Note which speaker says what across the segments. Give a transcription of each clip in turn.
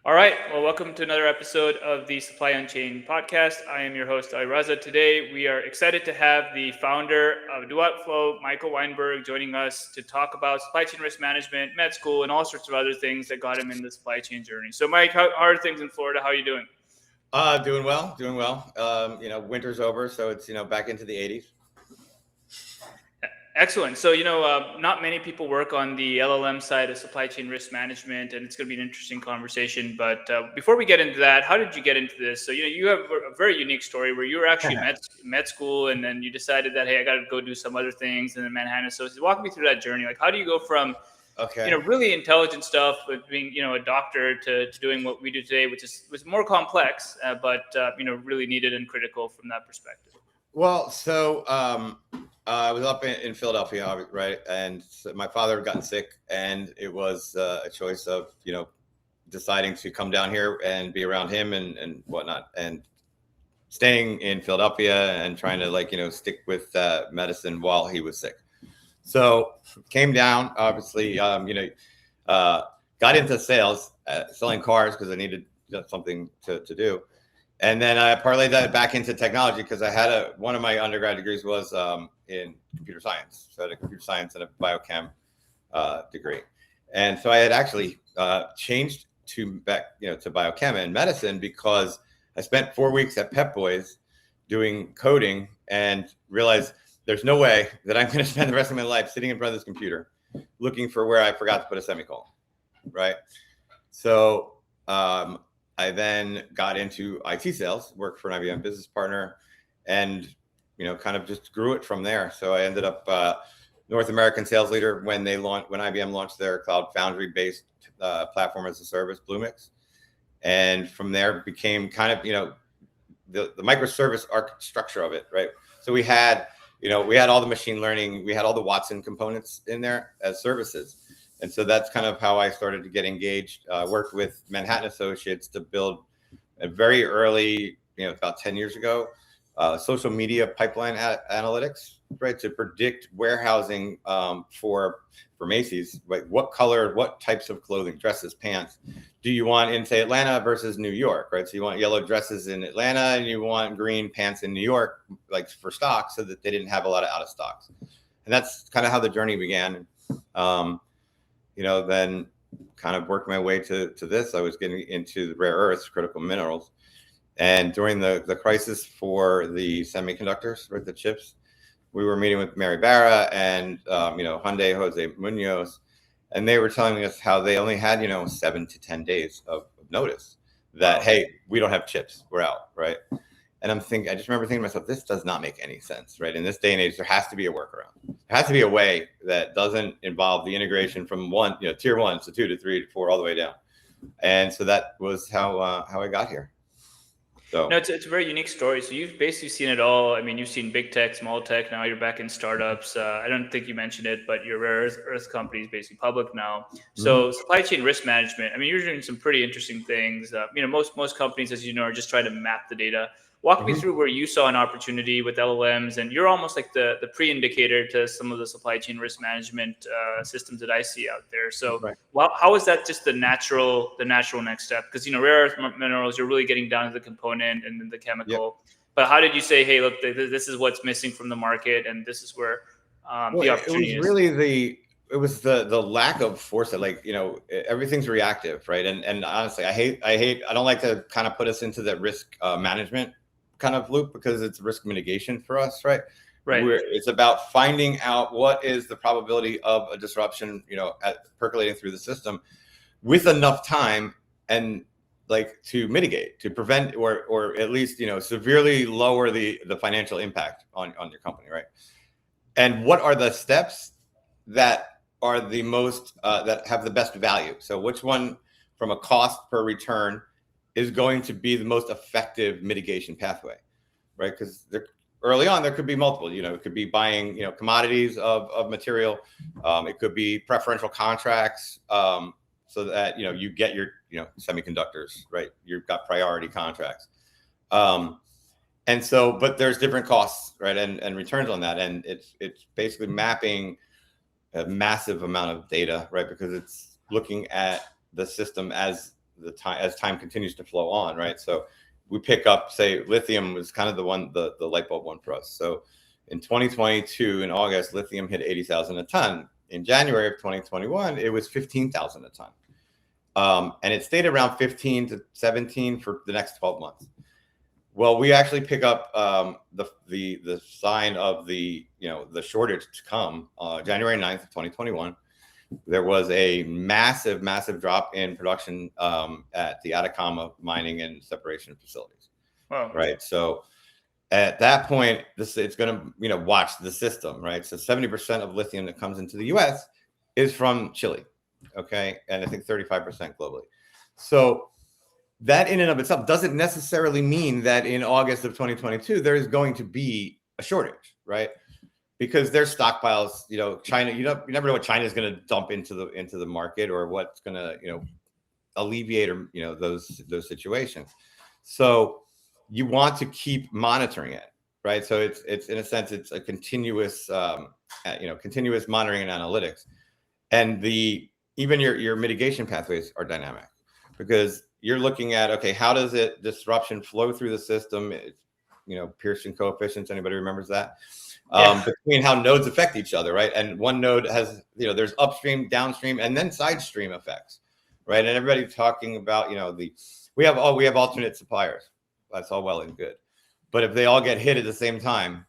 Speaker 1: All right. Well, welcome to another episode of the Supply Unchained podcast. I am your host, Ali Raza. Today, we are excited to have the founder of Flow, Michael Weinberg, joining us to talk about supply chain risk management, med school, and all sorts of other things that got him in the supply chain journey. So, Mike, how are things in Florida? How are you doing?
Speaker 2: Doing well, doing well. Winter's over, so it's, back into the 80s.
Speaker 1: Excellent. So, not many people work on the LLM side of supply chain risk management, and it's going to be an interesting conversation. But before we get into that, how did you get into this? So, you have a very unique story where you were actually med school, and then you decided that, hey, I got to go do some other things, and then Manhattan Associates. Walk me through that journey. Like, how do you go from, really intelligent stuff with being, a doctor to doing what we do today, which was more complex, but really needed and critical from that perspective?
Speaker 2: Well, so I was up in Philadelphia, right? And so my father had gotten sick, and it was a choice of, deciding to come down here and be around him and whatnot, and staying in Philadelphia and trying to stick with medicine while he was sick. So came down, obviously, got into sales, selling cars because I needed something to do. And then I parlayed that back into technology because I had one of my undergrad degrees was in computer science. So I had a computer science and a biochem degree. And so I had actually changed to biochem and medicine because I spent 4 weeks at Pep Boys doing coding and realized there's no way that I'm going to spend the rest of my life sitting in front of this computer looking for where I forgot to put a semicolon, right? So I then got into IT sales, worked for an IBM business partner, and kind of just grew it from there. So I ended up North American sales leader when IBM launched their Cloud Foundry-based platform as a service, Bluemix, and from there became kind of the microservice structure of it, right? So we had all the machine learning, we had all the Watson components in there as services. And so that's kind of how I started to get engaged. Worked with Manhattan Associates to build a very early, about 10 years ago, social media pipeline analytics, right, to predict warehousing for Macy's. Like what types of clothing, dresses, pants, do you want in, say, Atlanta versus New York, right? So you want yellow dresses in Atlanta and you want green pants in New York, like for stock, so that they didn't have a lot of out of stocks. And that's kind of how the journey began. Then kind of worked my way to this. I was getting into the rare earths, critical minerals. And during the crisis for the semiconductors, right, the chips, we were meeting with Mary Barra and, Hyundai, Jose Munoz, and they were telling us how they only had, 7 to 10 days of notice that, hey, we don't have chips, we're out, right? And I just remember thinking to myself, this does not make any sense, right? In this day and age, there has to be a workaround. There has to be a way that doesn't involve the integration from tier 1 to 2 to 3 to 4 all the way down. And so that was how I got here. So
Speaker 1: no, it's a very unique story. So you've basically seen it all. I mean, you've seen big tech, small tech. Now you're back in startups. I don't think you mentioned it, but your rare earth company is basically public now. So supply chain risk management. I mean, you're doing some pretty interesting things. Most companies, as you know, are just trying to map the data. Walk me through where you saw an opportunity with LLMs, and you're almost like the pre-indicator to some of the supply chain risk management systems that I see out there. So, how is that just the natural next step? Because rare earth minerals, you're really getting down to the component and then the chemical. Yep. But how did you say, hey, look, this is what's missing from the market, and this is where the opportunity
Speaker 2: is? It was the lack of foresight. Everything's reactive, right? And honestly, I don't like to kind of put us into the risk management kind of loop because it's risk mitigation for us, right? It's about finding out what is the probability of a disruption, percolating through the system with enough time and to mitigate, to prevent, or at least, severely lower the financial impact on your company, right? And what are the steps that are the most, that have the best value? So which one from a cost per return is going to be the most effective mitigation pathway, right? Because early on, there could be multiple, it could be buying, commodities of material. It could be preferential contracts so that, you get your, semiconductors, right? You've got priority contracts. And so, but there's different costs, right? And returns on that. And it's basically mapping a massive amount of data, right? Because it's looking at the system as the time as time continues to flow on, right? So we pick up, say, lithium was kind of the light bulb one for us. So in 2022, in August, lithium hit 80,000 a ton. In January of 2021, it was 15,000 a ton. And it stayed around 15 to 17 for the next 12 months. Well, we actually pick up the sign of the shortage to come. January 9th of 2021, there was a massive drop in production at the Atacama mining and separation facilities.
Speaker 1: Wow.
Speaker 2: Right. So at that point, it's going to watch the system, right? So 70% of lithium that comes into the U.S. is from Chile, okay, and I think 35% globally. So that in and of itself doesn't necessarily mean that in August of 2022 there is going to be a shortage, right? Because there's stockpiles. China. You never know what China is going to dump into the market, or what's going to alleviate or those situations. So you want to keep monitoring it, right? So it's in a sense it's a continuous continuous monitoring and analytics, and even your mitigation pathways are dynamic, because you're looking at, okay, how does disruption flow through the system? It's, Pearson coefficients. Anybody remembers that? Between how nodes affect each other, right? And one node has, there's upstream, downstream, and then side stream effects, right? And everybody's talking about, we have alternate suppliers. That's all well and good, but if they all get hit at the same time,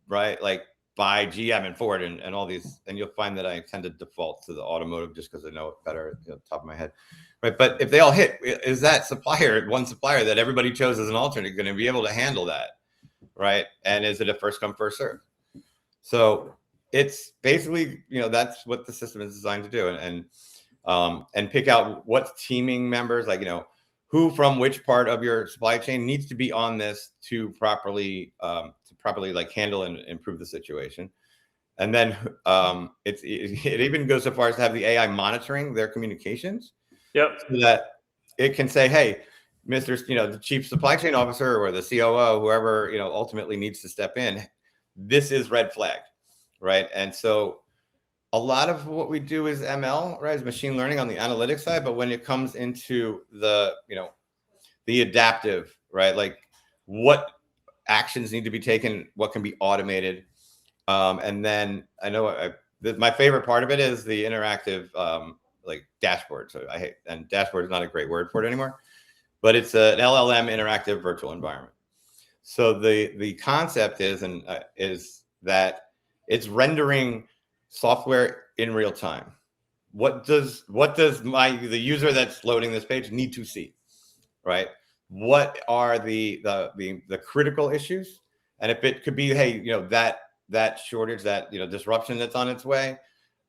Speaker 2: right? Like by GM and Ford and all these, and you'll find that I tend to default to the automotive just because I know it better at the top of my head, right? But if they all hit, is that one supplier that everybody chose as an alternate going to be able to handle that, right? And is it a first come first serve? So it's basically, that's what the system is designed to do, and pick out what teaming members, like, who from which part of your supply chain needs to be on this to properly like handle and improve the situation. And then it even goes so far as to have the AI monitoring their communications.
Speaker 1: Yep.
Speaker 2: So that it can say, hey, Mr. The chief supply chain officer or the COO, whoever ultimately needs to step in, this is red flag, right? And so a lot of what we do is ML, right? Is machine learning on the analytics side. But when it comes into the adaptive, right? Like what actions need to be taken, what can be automated. And then I know my favorite part of it is the interactive like dashboard. So and dashboard is not a great word for it anymore, but it's an LLM interactive virtual environment. So the concept is that it's rendering software in real time. What does the user that's loading this page need to see, right? What are the critical issues? And if it could be, hey, that shortage, that disruption that's on its way,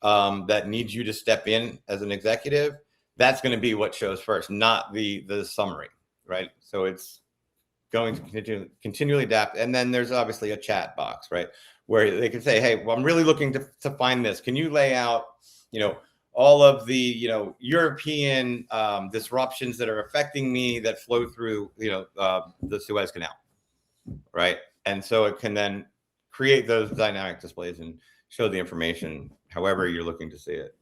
Speaker 2: that needs you to step in as an executive, that's going to be what shows first, not the summary, right? So it's going to continually adapt. And then there's obviously a chat box, right, where they can say, hey, well, I'm really looking to find this. Can you lay out, all of the, European disruptions that are affecting me that flow through, the Suez Canal, right? And so it can then create those dynamic displays and show the information however you're looking to see it.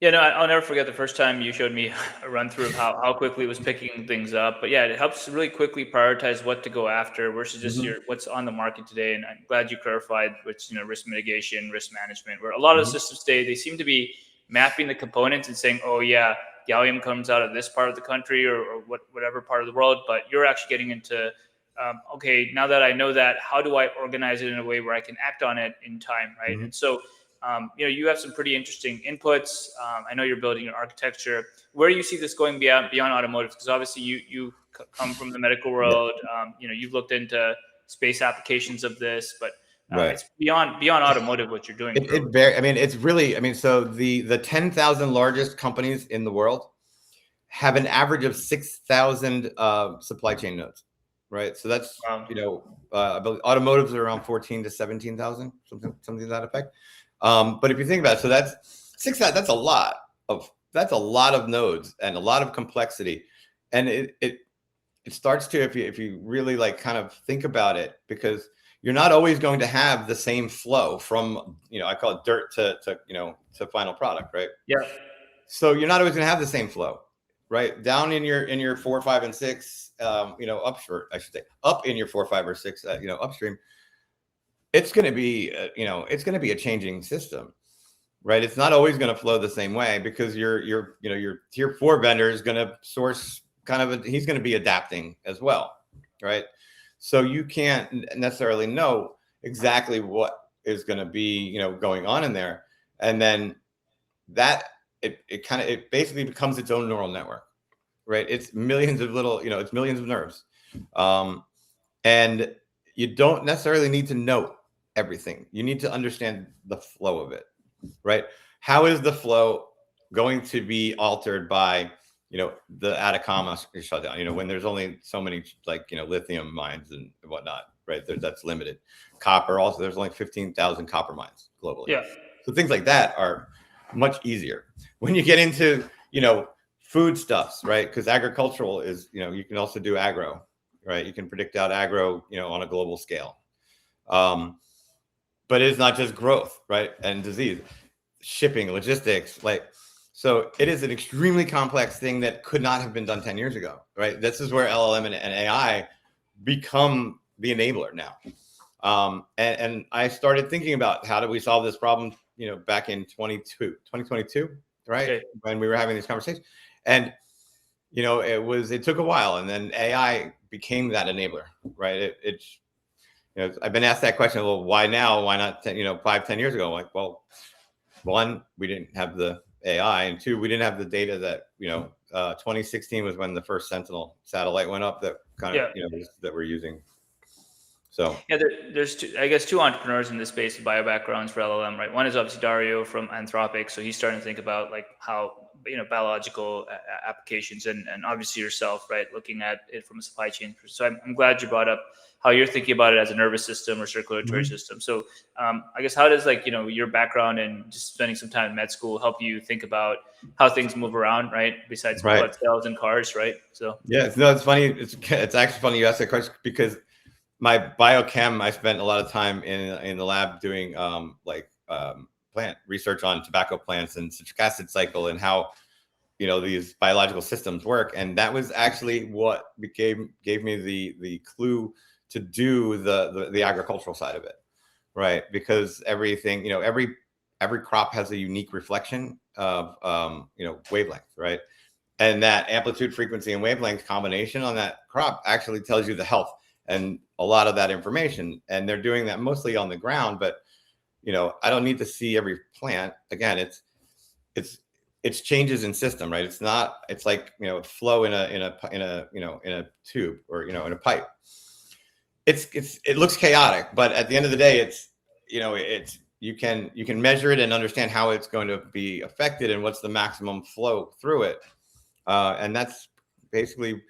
Speaker 1: Yeah, no, I'll never forget the first time you showed me a run through of how quickly it was picking things up. But yeah, it helps really quickly prioritize what to go after versus just what's on the market today. And I'm glad you clarified which, risk mitigation, risk management, where a lot of the systems today, they seem to be mapping the components and saying, oh yeah, gallium comes out of this part of the country or whatever part of the world. But you're actually getting into, okay, now that I know that, how do I organize it in a way where I can act on it in time, right? And so you have some pretty interesting inputs. I know you're building an architecture. Where do you see this going beyond automotive? Because obviously you come from the medical world. You've looked into space applications of this, but it's beyond automotive what you're doing.
Speaker 2: It's really, so the 10,000 largest companies in the world have an average of 6,000 supply chain nodes, right? So that's, I believe automotives are around 14 to 17,000, something to that effect. But if you think about it, so that's a lot of nodes and a lot of complexity. And it starts to, if you really like kind of think about it, because you're not always going to have the same flow from, I call it dirt to final product, right?
Speaker 1: Yeah.
Speaker 2: So you're not always going to have the same flow, right? Down in your 4, 5, and 6, up in your 4, 5, or 6, upstream, it's going to be, it's going to be a changing system, right? It's not always going to flow the same way because your tier 4 vendor is going to source he's going to be adapting as well, right? So you can't necessarily know exactly what is going to be, going on in there. And then that it basically becomes its own neural network, right? It's millions of little, it's millions of nerves. And you don't necessarily need to know everything. You need to understand the flow of it, right? How is the flow going to be altered by, the Atacama shutdown, when there's only so many lithium mines and whatnot, right? That's limited. Copper also, there's only 15,000 copper mines globally.
Speaker 1: Yeah.
Speaker 2: So things like that are much easier. When you get into, foodstuffs, right? Because agricultural is, you can also do agro, right? You can predict out agro, on a global scale. But it's not just growth, right? And disease, shipping, logistics, so it is an extremely complex thing that could not have been done 10 years ago, right? This is where LLM and AI become the enabler now. And I started thinking about how do we solve this problem, back in 2022, right? Okay. When we were having these conversations. And, it took a while, and then AI became that enabler, right? I've been asked that question, well, why now? Why not 5, 10 years ago? Like, well, one, we didn't have the AI, and 2, we didn't have the data that 2016 was when the first Sentinel satellite went up that that we're using. So
Speaker 1: yeah, there's two entrepreneurs in this space with bio backgrounds for LLM, right? One is obviously Dario from Anthropic, so he's starting to think about how biological applications, and obviously yourself, right, looking at it from a supply chain. So I'm glad you brought up how you're thinking about it as a nervous system or circulatory system. So I guess how does your background and just spending some time in med school help you think about how things move around, right? Besides blood cells and cars, right? So
Speaker 2: it's funny. It's actually funny you asked that question because my biochem, I spent a lot of time in the lab doing plant research on tobacco plants and citric acid cycle and how these biological systems work, and that was actually what gave me the clue to do the agricultural side of it, right? Because everything, every crop has a unique reflection of wavelength, right? And that amplitude, frequency, and wavelength combination on that crop actually tells you the health and a lot of that information. And they're doing that mostly on the ground, but I don't need to see every plant. Again, it's changes in system, right? It's not. It's like flow in a tube or in a pipe. It looks chaotic, but at the end of the day, it's you can measure it and understand how it's going to be affected and what's the maximum flow through it, and that's basically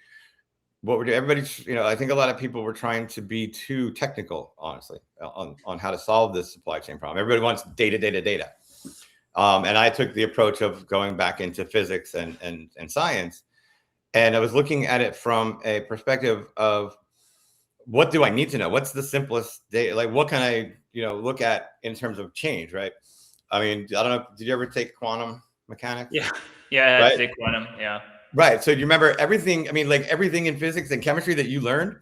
Speaker 2: what we're doing. Everybody's, I think a lot of people were trying to be too technical, honestly, on how to solve this supply chain problem. Everybody wants data. And I took the approach of going back into physics and science. And I was looking at it from a perspective of what do I need to know? What's the simplest data? Like, what can I, look at in terms of change, right? I mean, I don't know. Did you ever take quantum mechanics?
Speaker 1: Yeah. Yeah, I had to take quantum. Yeah.
Speaker 2: Right. So do you remember everything? I mean, like everything in physics and chemistry that you learned,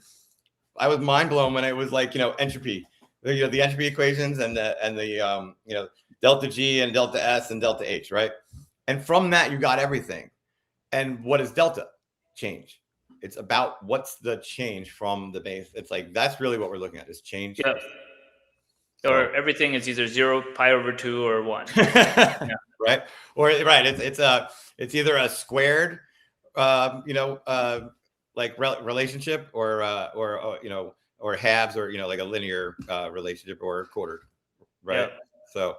Speaker 2: I was mind blown when it was entropy, the entropy equations and the delta G and delta S and delta H, right? And from that, you got everything. And what is delta change? It's about what's the change from the base. It's that's really what we're looking at is change.
Speaker 1: Yeah. So, or everything is either 0, pi over 2, or 1. Yeah.
Speaker 2: Right. Or right. It's either a squared, relationship or halves or like a linear relationship or quartered, right? Yeah. So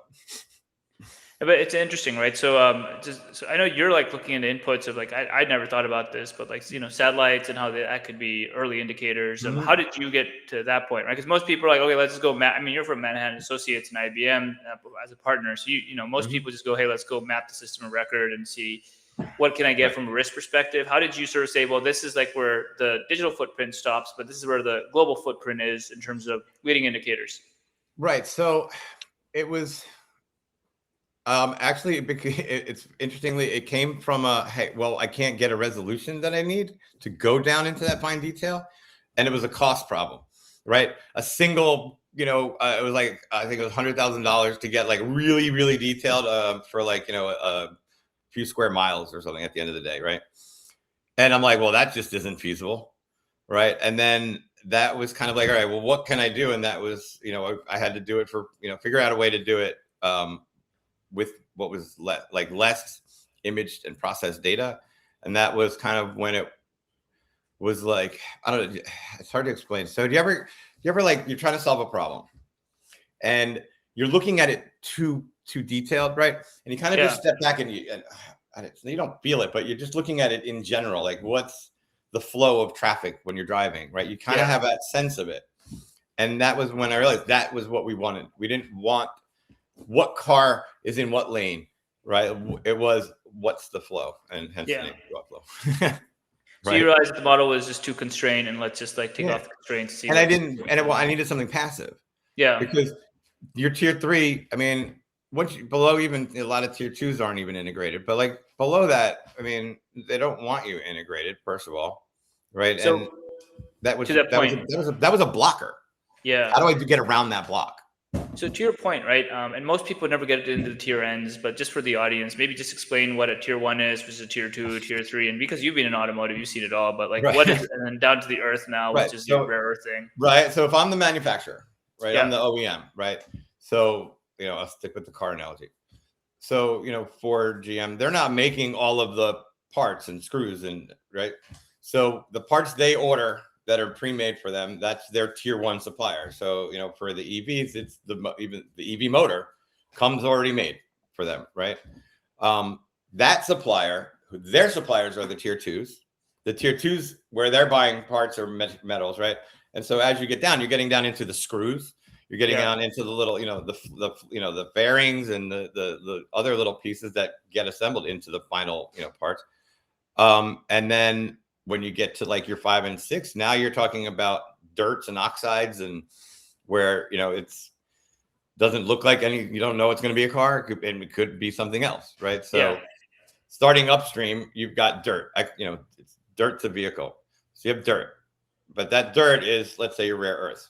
Speaker 1: but it's interesting, right? So so I know you're looking into inputs of I never thought about this, but satellites and how that could be early indicators. How did you get to that point, right? Because most people are okay, let's just go map. I mean, you're from Manhattan Associates and IBM as a partner, so most people just go, hey, let's go map the system of record and see what can I get from a risk perspective. How did you sort of say, well, this is where the digital footprint stops, but this is where the global footprint is in terms of leading indicators?
Speaker 2: Right. So it was. Actually, it's interestingly, it came from hey, well, I can't get a resolution that I need to go down into that fine detail, and it was a cost problem, right? A single, it was like I think it was $100,000 to get like really, really detailed for like a few square miles or something at the end of the day, right? And I'm like, well, that just isn't feasible, right? And then that was kind of like, all right, well, what can I do? And that was, I had to do it for, figure out a way to do it. With what was less imaged and processed data. And that was kind of when it was like, I don't know, it's hard to explain. So do you ever like, you're trying to solve a problem and you're looking at it too detailed, right? And you kind of just step back and you don't feel it, but you're just looking at it in general. Like what's the flow of traffic when you're driving, right? You kind of have that sense of it. And that was when I realized that was what we wanted. We didn't want what car is in what lane, right? It was what's the flow, and hence the name flow.
Speaker 1: So you realized the model was just too constrained, and let's just like take off the constraints.
Speaker 2: And I needed something passive.
Speaker 1: Yeah,
Speaker 2: because your tier 3, I mean, once below, even a lot of tier 2s aren't even integrated, but like below that, I mean, they don't want you integrated, first of all, right?
Speaker 1: So
Speaker 2: and that was a blocker.
Speaker 1: Yeah.
Speaker 2: How do I get around that block?
Speaker 1: So to your point, right? And most people never get into the tier ends, but just for the audience, maybe just explain what a tier 1 is versus a tier 2, tier 3, and because you've been in automotive, you've seen it all. But like, what is, and then down to the earth now, which is your rare earth thing.
Speaker 2: Right. So if I'm the manufacturer, right, I'm the OEM, right. So I'll stick with the car analogy. So for GM, they're not making all of the parts and screws and right. So the parts they order that are pre-made for them, that's their tier 1 supplier. So, for the EVs, it's even the EV motor comes already made for them, right? That supplier, their suppliers are the tier 2s. The tier 2s where they're buying parts or metals, right? And so as you get down, you're getting down into the screws. You're getting down into the little, the bearings and the other little pieces that get assembled into the final, parts. And then when you get to like your 5 and 6, now you're talking about dirts and oxides, and where it's doesn't look like you don't know it's going to be a car, and it could be something else, right? So starting upstream, you've got dirt. It's dirt to vehicle, so you have dirt, but that dirt is, let's say, your rare earths.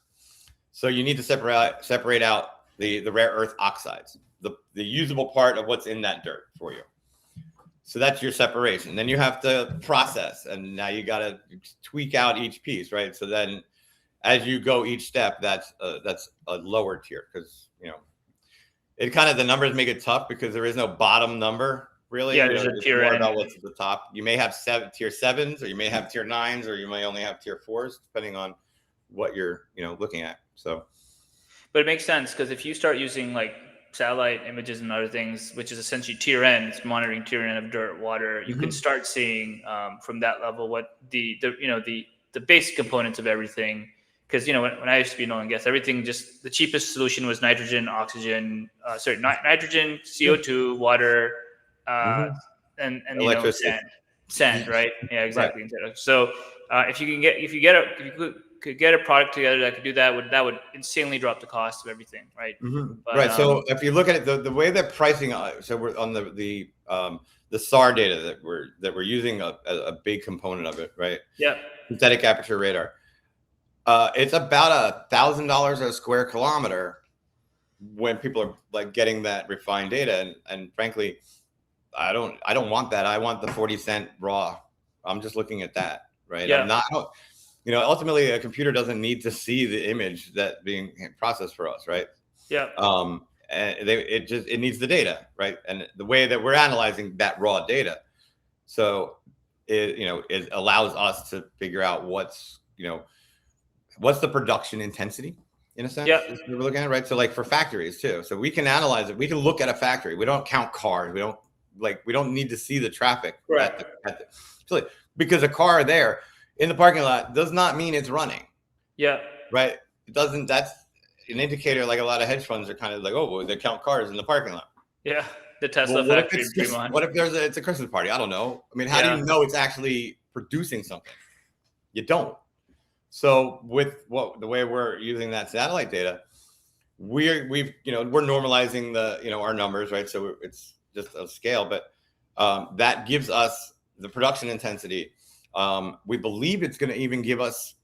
Speaker 2: So you need to separate out the rare earth oxides, the usable part of what's in that dirt for you. So that's your separation. Then you have to process, and now you got to tweak out each piece, right? So then, as you go each step, that's a lower tier, because it kind of, the numbers make it tough because there is no bottom number really.
Speaker 1: Yeah, there's a tier
Speaker 2: more about what's at the top. You may have tier 7s, or you may have tier 9s, or you may only have tier 4s, depending on what you're looking at. So,
Speaker 1: but it makes sense, because if you start using like satellite images and other things, which is essentially tier N, it's monitoring tier N of dirt, water, you can start seeing from that level what the basic components of everything. Because when I used to be in oil and gas, everything, just the cheapest solution was nitrogen, oxygen, nitrogen, CO2, water, and sand, right? Yeah, exactly. Right. So if you could get a product together that could do that, would insanely drop the cost of everything, right? But,
Speaker 2: right. So if you look at it, the way that pricing, so we're on the SAR data that we're using, a big component of it, right?
Speaker 1: Yeah.
Speaker 2: Synthetic aperture radar. It's about $1,000 a square kilometer when people are like getting that refined data, and frankly, I don't want that. I want the 40-cent raw. I'm just looking at that, right?
Speaker 1: Yeah.
Speaker 2: I'm not. Ultimately, a computer doesn't need to see the image that being processed for us, right?
Speaker 1: Yeah.
Speaker 2: And it needs the data, right? And the way that we're analyzing that raw data, so it allows us to figure out what's the production intensity, in a sense.
Speaker 1: Yeah.
Speaker 2: We're looking at, right? So like for factories too, so we can analyze it. We can look at a factory. We don't count cars. We don't need to see the traffic because a car there in the parking lot does not mean it's running.
Speaker 1: Yeah.
Speaker 2: Right. It doesn't. That's an indicator. Like a lot of hedge funds are kind of like, oh, well, they count cars in the parking lot.
Speaker 1: Yeah. The Tesla factory.
Speaker 2: What if it's a Christmas party? I don't know. I mean, how do you know it's actually producing something? You don't. So with the way we're using that satellite data, we're normalizing our numbers, right? So it's just a scale, but that gives us the production intensity. We believe it's going to even give us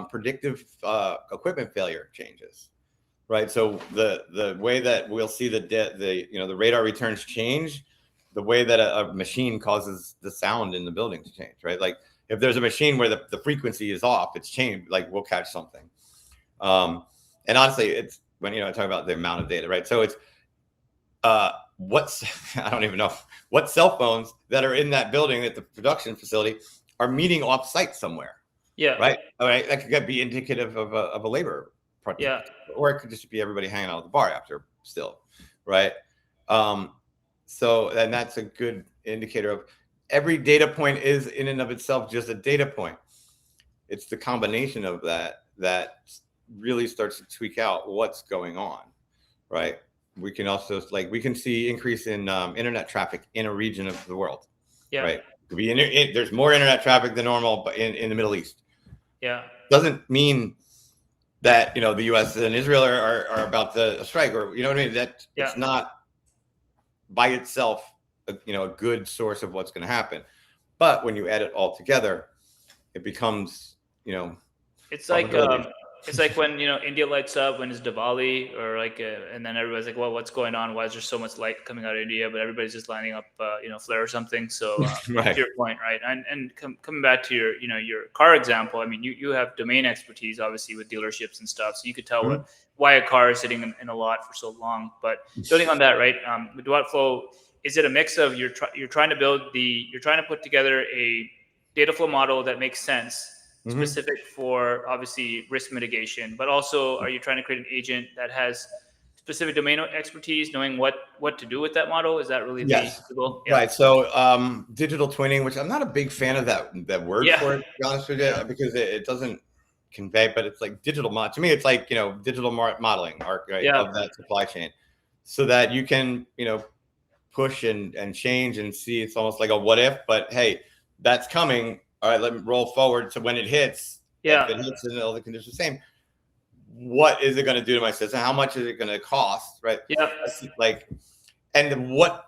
Speaker 2: predictive equipment failure changes, right? So the way that we'll see the radar returns change, the way that a machine causes the sound in the building to change, right? Like if there's a machine where the frequency is off, it's changed. Like we'll catch something. And honestly, it's when I talk about the amount of data, right? So it's what's I don't even know what cell phones that are in that building at the production facility are meeting off site somewhere.
Speaker 1: Yeah.
Speaker 2: Right. All right. That could be indicative of a labor project.
Speaker 1: Yeah.
Speaker 2: Or it could just be everybody hanging out at the bar after still. Right. So and that's a good indicator of every data point is in and of itself just a data point. It's the combination of that really starts to tweak out what's going on. Right. We can also we can see increase in internet traffic in a region of the world.
Speaker 1: Yeah.
Speaker 2: Right. There's more internet traffic than normal, but in the Middle East.
Speaker 1: Yeah.
Speaker 2: Doesn't mean that the U.S. and Israel are about to strike, or what I mean. That it's not by itself a good source of what's going to happen. But when you add it all together, it becomes
Speaker 1: it's like it's like when India lights up when it's Diwali, or and then everybody's like, well, what's going on? Why is there so much light coming out of India? But everybody's just lining up flare or something. So
Speaker 2: right.
Speaker 1: To your point, right? And coming back to your car example, I mean, you have domain expertise obviously with dealerships and stuff, so you could tell why a car is sitting in a lot for so long. But building on that, right? With Flow, is it a mix of you're trying to put together a data flow model that makes sense, specific for obviously risk mitigation, but also are you trying to create an agent that has specific domain expertise, knowing what to do with that model? Is that really the goal?
Speaker 2: Yeah. Right. So digital twinning, which I'm not a big fan of that word for it, to be honest with you, because it doesn't convey, but it's like digital to me, it's like digital modeling right, of that supply chain, so that you can push and change and see. It's almost like a what if, but hey, that's coming. All right, let me roll forward to when it hits. If it hits and all the conditions the same, what is it going to do to my system? How much is it going to cost? Right.
Speaker 1: Yeah.
Speaker 2: And what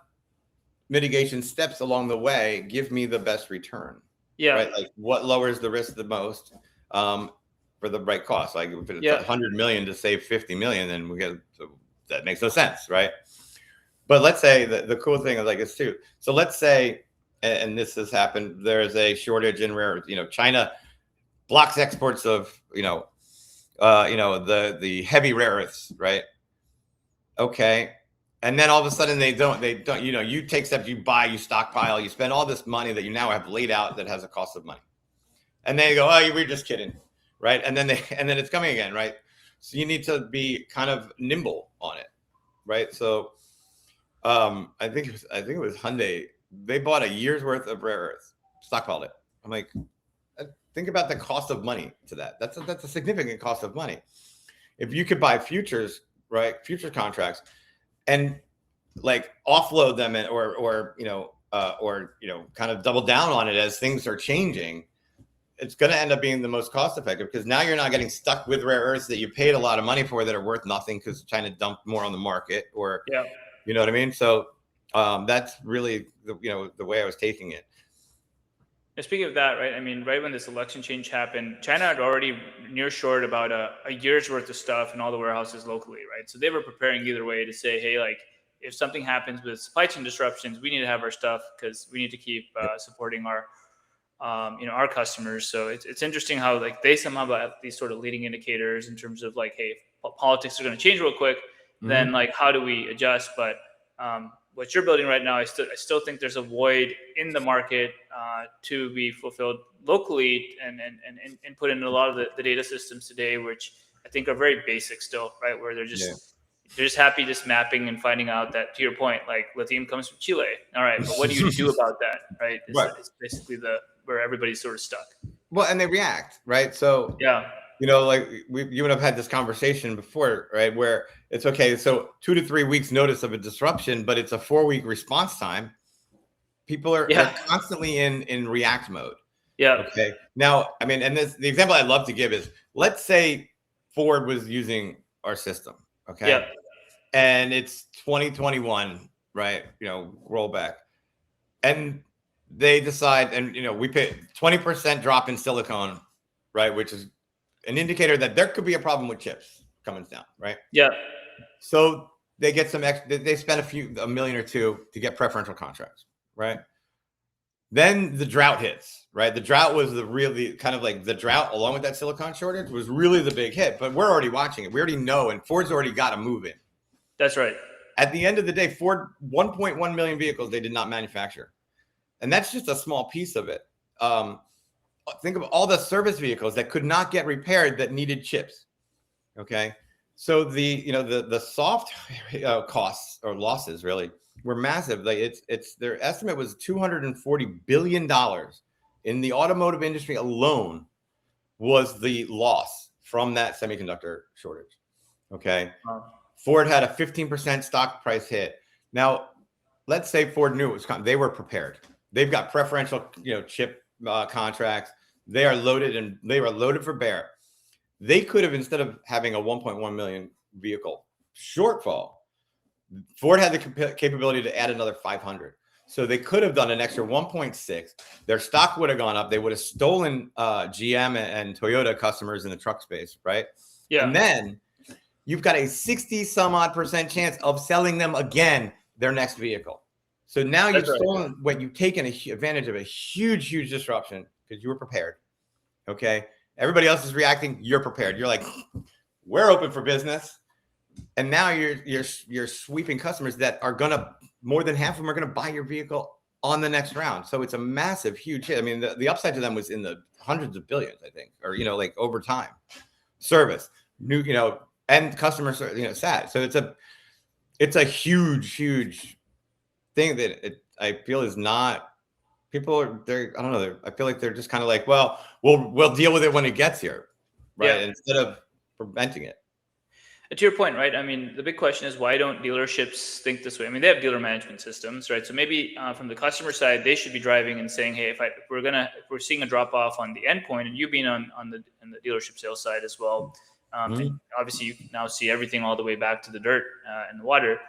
Speaker 2: mitigation steps along the way give me the best return?
Speaker 1: Yeah.
Speaker 2: Right. Like what lowers the risk the most for the right cost? Like if it's 100 million to save 50 million, then that makes no sense. Right. But let's say that the cool thing is this too. So let's say, and this has happened, there's a shortage in rare earth. China blocks exports of the heavy rare earths, right? Okay. And then all of a sudden they don't, you take steps, you stockpile, you spend all this money that you now have laid out that has a cost of money. And they go, oh, we're just kidding. Right. And then it's coming again. Right. So you need to be kind of nimble on it. Right. So I think it was Hyundai. They bought a year's worth of rare earth, stockpiled it. I'm like, think about the cost of money to that. That's a significant cost of money. If you could buy futures, right, future contracts, and offload them or kind of double down on it as things are changing, it's going to end up being the most cost effective, because now you're not getting stuck with rare earths that you paid a lot of money for that are worth nothing because China dumped more on the market, or you know what I mean? So that's really the way I was taking it.
Speaker 1: And speaking of that, right? I mean, right when this election change happened, China had already nearshored about a year's worth of stuff in all the warehouses locally, right? So they were preparing either way to say, hey, if something happens with supply chain disruptions, we need to have our stuff because we need to keep supporting our our customers. So it's interesting how they somehow have these sort of leading indicators in terms of hey, if politics are going to change real quick, then how do we adjust? But what you're building right now, I still think there's a void in the market to be fulfilled locally and put in a lot of the data systems today, which I think are very basic still, right? Where they're just happy just mapping and finding out that, to your point, lithium comes from Chile. All right, but what do you do about that, right? It's basically where everybody's sort of stuck.
Speaker 2: Well, and they react, right? So you and I've had this conversation before, right? Where it's okay. So 2 to 3 weeks notice of a disruption, but it's a 4-week response time. People are constantly in react mode.
Speaker 1: Yeah.
Speaker 2: Okay. Now, I mean, and the example I love to give is, let's say Ford was using our system, Okay.
Speaker 1: Yeah.
Speaker 2: And it's 2021, right? Rollback. And they decide, and we pay 20% drop in silicone, right? Which is an indicator that there could be a problem with chips coming down, right?
Speaker 1: Yeah.
Speaker 2: So they get some extra, they spend a million or two to get preferential contracts, right? Then the drought hits, right? The drought was the drought along with that silicon shortage was really the big hit, but we're already watching it. We already know, and Ford's already got a move in.
Speaker 1: That's right.
Speaker 2: At the end of the day, Ford, 1.1 million vehicles they did not manufacture. And that's just a small piece of it. Think of all the service vehicles that could not get repaired that needed chips. Okay. So the soft costs or losses really were massive. Like it's their estimate was $240 billion in the automotive industry alone was the loss from that semiconductor shortage. Okay.
Speaker 1: Wow.
Speaker 2: Ford had a 15% stock price hit. Now, let's say Ford knew it was coming. They were prepared. They've got preferential, chip contracts. They are loaded and they were loaded for bear. They could have, instead of having a 1.1 million vehicle shortfall, Ford had the capability to add another 500. So they could have done an extra 1.6. Their stock would have gone up. They would have stolen GM and Toyota customers in the truck space, right?
Speaker 1: Yeah.
Speaker 2: And then you've got a 60 some odd % chance of selling them again their next vehicle. So now you've stolen what you've taken advantage of a huge disruption because you were prepared. Okay. Everybody else is reacting. You're prepared. You're like, we're open for business. And now you're sweeping customers that are gonna, more than half of them are gonna buy your vehicle on the next round. So it's a massive, huge hit. I mean, the upside to them was in the hundreds of billions, I think, or like over time. Service, new, and customer, sat. So it's a huge thing that I feel is not. People are there. I don't know. I feel like they're just kind of like, well, we'll deal with it when it gets here, right?
Speaker 1: Yeah.
Speaker 2: Instead of preventing it.
Speaker 1: To your point, right? I mean, the big question is, why don't dealerships think this way? I mean, they have dealer management systems, right? So maybe from the customer side, they should be driving and saying, hey, if we're seeing a drop off on the endpoint, and you being on the dealership sales side as well, and obviously you can now see everything all the way back to the dirt and the water.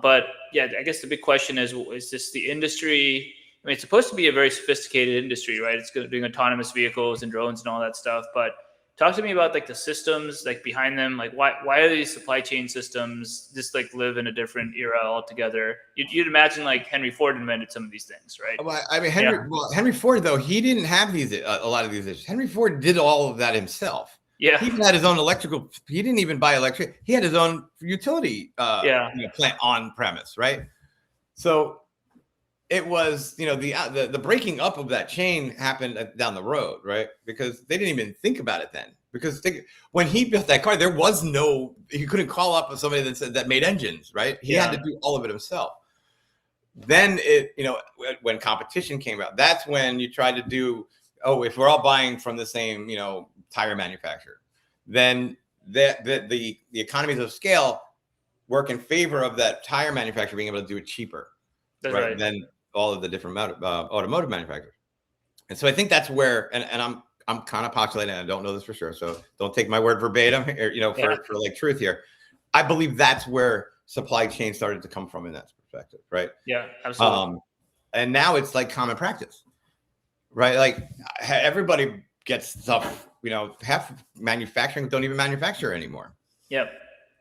Speaker 1: But yeah, I guess the big question is this the industry? I mean, it's supposed to be a very sophisticated industry, right? It's doing autonomous vehicles and drones and all that stuff, but talk to me about like the systems like behind them. Like why are these supply chain systems just like live in a different era altogether? You'd imagine like Henry Ford invented some of these things, right?
Speaker 2: Well, I mean, Henry Ford, though, he didn't have a lot of these issues. Henry Ford did all of that himself.
Speaker 1: Yeah.
Speaker 2: He had his own electrical. He didn't even buy electric. He had his own utility plant on premise, right? So it was, the breaking up of that chain happened down the road, right? Because they didn't even think about it then. Because when he built that car, there was he couldn't call up somebody that made engines, right? He had to do all of it himself. Then when competition came out, that's when you tried to do, if we're all buying from the same, tire manufacturer, then the economies of scale work in favor of that tire manufacturer being able to do it cheaper, right? Than all of the different automotive manufacturers. And so I think that's where, and I'm kind of postulating, I don't know this for sure, so don't take my word verbatim, or, for like truth here. I believe that's where supply chain started to come from in that perspective, right?
Speaker 1: Yeah, absolutely.
Speaker 2: And now it's like common practice, right? Like everybody gets stuff, half manufacturing don't even manufacture anymore.
Speaker 1: Yep.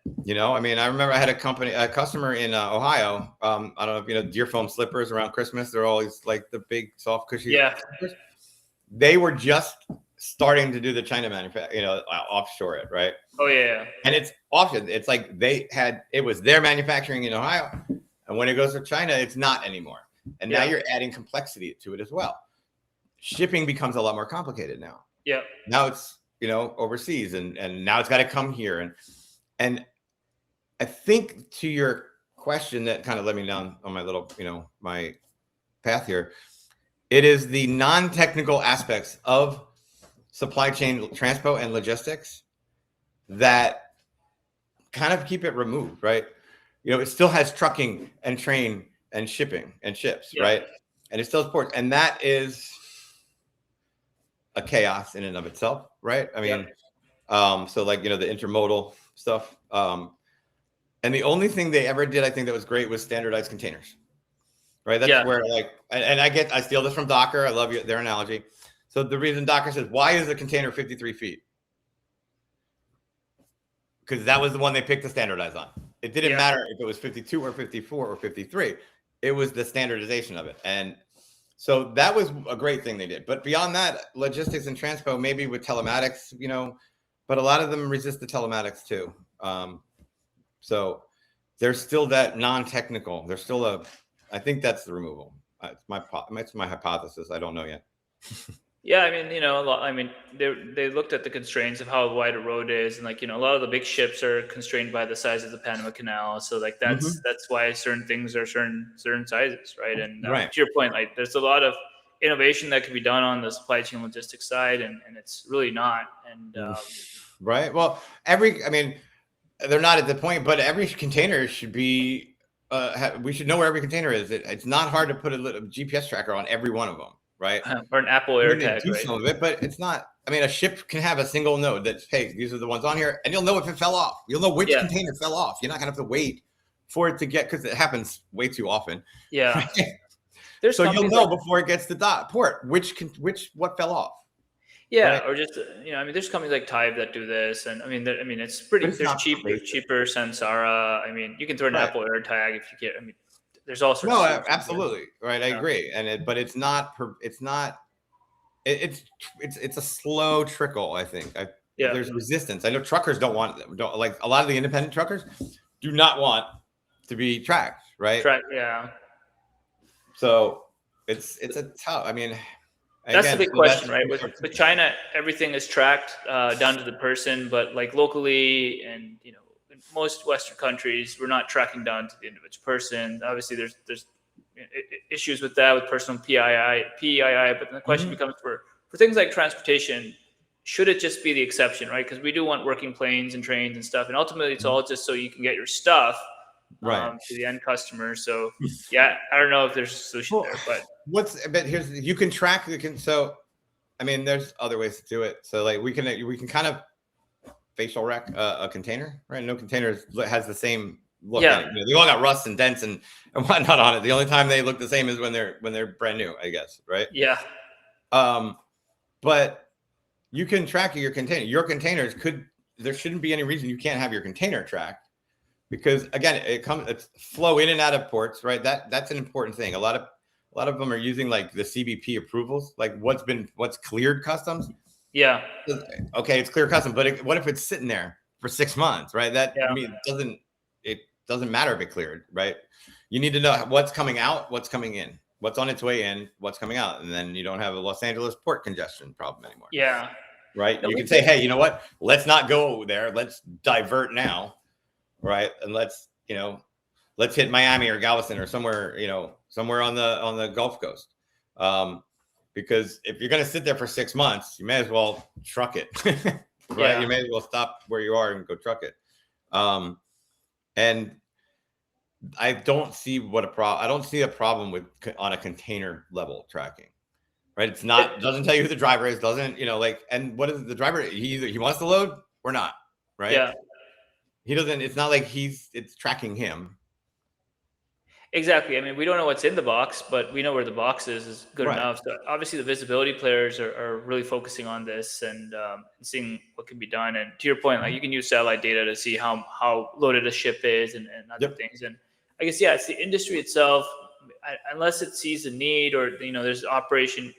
Speaker 2: I mean, I remember I had a customer in Ohio. I don't know if you know deer foam slippers around Christmas. They're always like the big soft cushy.
Speaker 1: Yeah.
Speaker 2: Slippers. They were just starting to do the China manufacture, offshore it, right?
Speaker 1: Oh yeah.
Speaker 2: And it's often it's like it was their manufacturing in Ohio, and when it goes to China, it's not anymore. And now you're adding complexity to it as well. Shipping becomes a lot more complicated now.
Speaker 1: Yeah.
Speaker 2: Now it's overseas, and now it's got to come here, and I think to your question that kind of led me down on my little, my path here, it is the non-technical aspects of supply chain transpo and logistics that kind of keep it removed, right? It still has trucking and train and shipping and ships, right? And it still has ports, and that is a chaos in and of itself, right? I mean, so like, the intermodal stuff, And the only thing they ever did, I think, that was great was standardized containers. Right. That's where and I steal this from Docker. I love their analogy. So the reason Docker says, why is the container 53 feet? Because that was the one they picked to standardize on. It didn't matter if it was 52 or 54 or 53. It was the standardization of it. And so that was a great thing they did. But beyond that, logistics and transpo, maybe with telematics, but a lot of them resist the telematics too. So there's still that non-technical. There's still I think that's the removal. It's my hypothesis. I don't know yet.
Speaker 1: Yeah, I mean, they looked at the constraints of how wide a road is, and a lot of the big ships are constrained by the size of the Panama Canal. So that's why certain things are certain sizes, right? And to your point, there's a lot of innovation that can be done on the supply chain logistics side, and it's really not. And
Speaker 2: right. Well, they're not at the point, but every container should be. We should know where every container is. It's not hard to put a GPS tracker on every one of them, right?
Speaker 1: Or an Apple AirTag,
Speaker 2: do some of it, but it's not. I mean, a ship can have a single node that's, hey, these are the ones on here, and you'll know if it fell off. You'll know which container fell off. You're not gonna have to wait for it to get, because it happens way too often.
Speaker 1: Yeah.
Speaker 2: Right? So you'll know before it gets to port what fell off.
Speaker 1: Yeah, right? Or just there's companies like Tide that do this, and it's pretty. There's cheaper Samsara. I mean, you can throw an Apple AirTag if you get. I mean, there's all sorts.
Speaker 2: No, absolutely right. I agree, but it's not. It's a slow trickle. I think. There's resistance. I know truckers don't like a lot of the independent truckers do not want to be tracked. Right.
Speaker 1: Yeah.
Speaker 2: So it's a tough. I mean.
Speaker 1: That's the big question, right? With China, everything is tracked down to the person, but locally and in most Western countries, we're not tracking down to the individual person. Obviously, there's issues with that, with personal PII, but then the question becomes for things like transportation, should it just be the exception, right? Because we do want working planes and trains and stuff, and ultimately it's all just so you can get your stuff to the end customer. So I don't know if there's a solution there, but.
Speaker 2: You can track there's other ways to do it. So we can kind of facial wreck a container, right? No container has the same look. Yeah. They all got rust and dents and whatnot on it. The only time they look the same is when they're brand new, I guess, right?
Speaker 1: Yeah.
Speaker 2: But you can track your container. Your containers there shouldn't be any reason you can't have your container tracked, because again, it's flow in and out of ports, right? That's an important thing. A lot of them are using the CBP approvals, what's cleared customs.
Speaker 1: Yeah.
Speaker 2: Okay, it's clear custom, but what if it's sitting there for 6 months, right? It doesn't matter if it cleared, right? You need to know what's coming out, what's coming in, what's on its way in, what's coming out, and then you don't have a Los Angeles port congestion problem anymore.
Speaker 1: Yeah.
Speaker 2: Right. You can say, hey, you know what? Let's not go there. Let's divert now, right? And let's hit Miami or Galveston or somewhere on the Gulf Coast. Because if you're going to sit there for 6 months, you may as well truck it, right? Yeah. You may as well stop where you are and go truck it. And I don't see I don't see a problem on a container level tracking, right? It's not, doesn't tell you who the driver is, doesn't, and what is the driver? He wants to load or not, right?
Speaker 1: Yeah.
Speaker 2: He doesn't, it's not like it's tracking him.
Speaker 1: Exactly. I mean, we don't know what's in the box, but we know where the box is good enough. So obviously the visibility players are really focusing on this and seeing what can be done. And to your point, you can use satellite data to see how loaded a ship is and other things. And I guess, it's the industry itself, unless it sees a need or, there's operating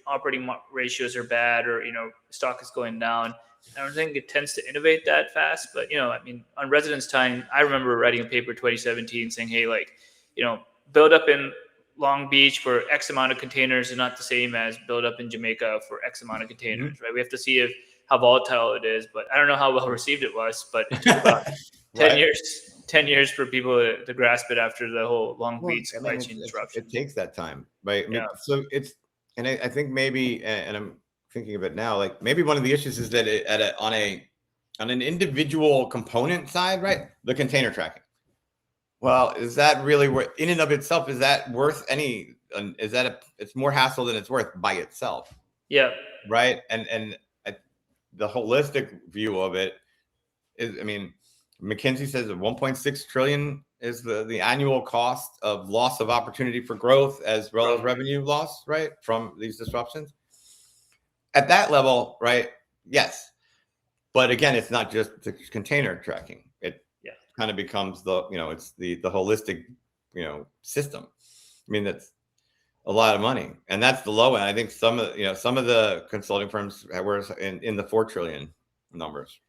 Speaker 1: ratios are bad or, stock is going down. I don't think it tends to innovate that fast, but, on residence time, I remember writing a paper 2017 saying, hey, build up in Long Beach for X amount of containers is not the same as build up in Jamaica for X amount of containers, right? We have to see how volatile it is, but I don't know how well received it was, but it took about 10 years for people to grasp it after the whole Long Beach supply chain disruption.
Speaker 2: It takes that time, right? So I think maybe, and I'm thinking of it now, maybe one of the issues is that on an individual component side, right? The container tracking. Well, is that really in and of itself, is that worth any, it's more hassle than it's worth by itself.
Speaker 1: Yeah.
Speaker 2: Right. And the holistic view of it is, McKinsey says that 1.6 trillion is the annual cost of loss of opportunity for growth as well as revenue loss, right, from these disruptions. At that level, right? Yes. But again, it's not just the container tracking. It kind of becomes it's the holistic, system. I mean, that's a lot of money, and that's the low end. I think some of the consulting firms were in the 4 trillion numbers.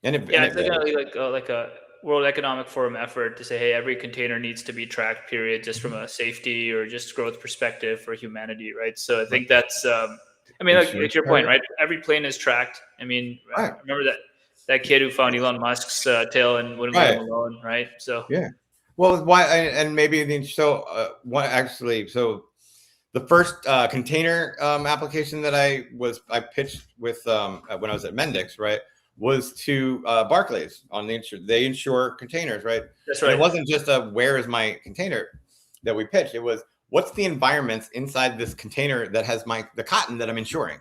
Speaker 2: And
Speaker 1: it's definitely like a World Economic Forum effort to say, hey, every container needs to be tracked, period, just from a safety or just growth perspective for humanity, right? So I think that's, like your point, right? Every plane is tracked. I mean,
Speaker 2: right.
Speaker 1: Remember that kid who found Elon Musk's tail and wouldn't leave him alone, right? So
Speaker 2: well, why? And maybe the first container application that I pitched with when I was at Mendix, right, was to Barclays on they insure containers, right?
Speaker 1: That's right.
Speaker 2: And it wasn't just where is my container that we pitched. It was what's the environments inside this container that has the cotton that I'm insuring.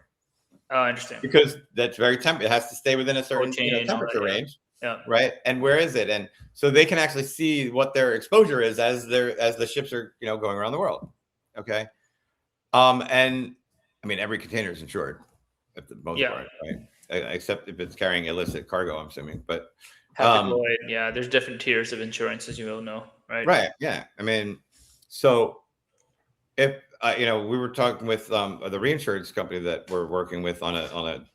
Speaker 1: Oh, I understand.
Speaker 2: Because that's very it has to stay within a certain temperature range.
Speaker 1: Yeah.
Speaker 2: Right. And where is it? And so they can actually see what their exposure is as the ships are, going around the world. Okay. And I mean, every container is insured at the most part, right? Except if it's carrying illicit cargo, I'm assuming. But
Speaker 1: there's different tiers of insurance, as you will know, right?
Speaker 2: Right. Yeah. I mean, so if we were talking with the reinsurance company that we're working with on a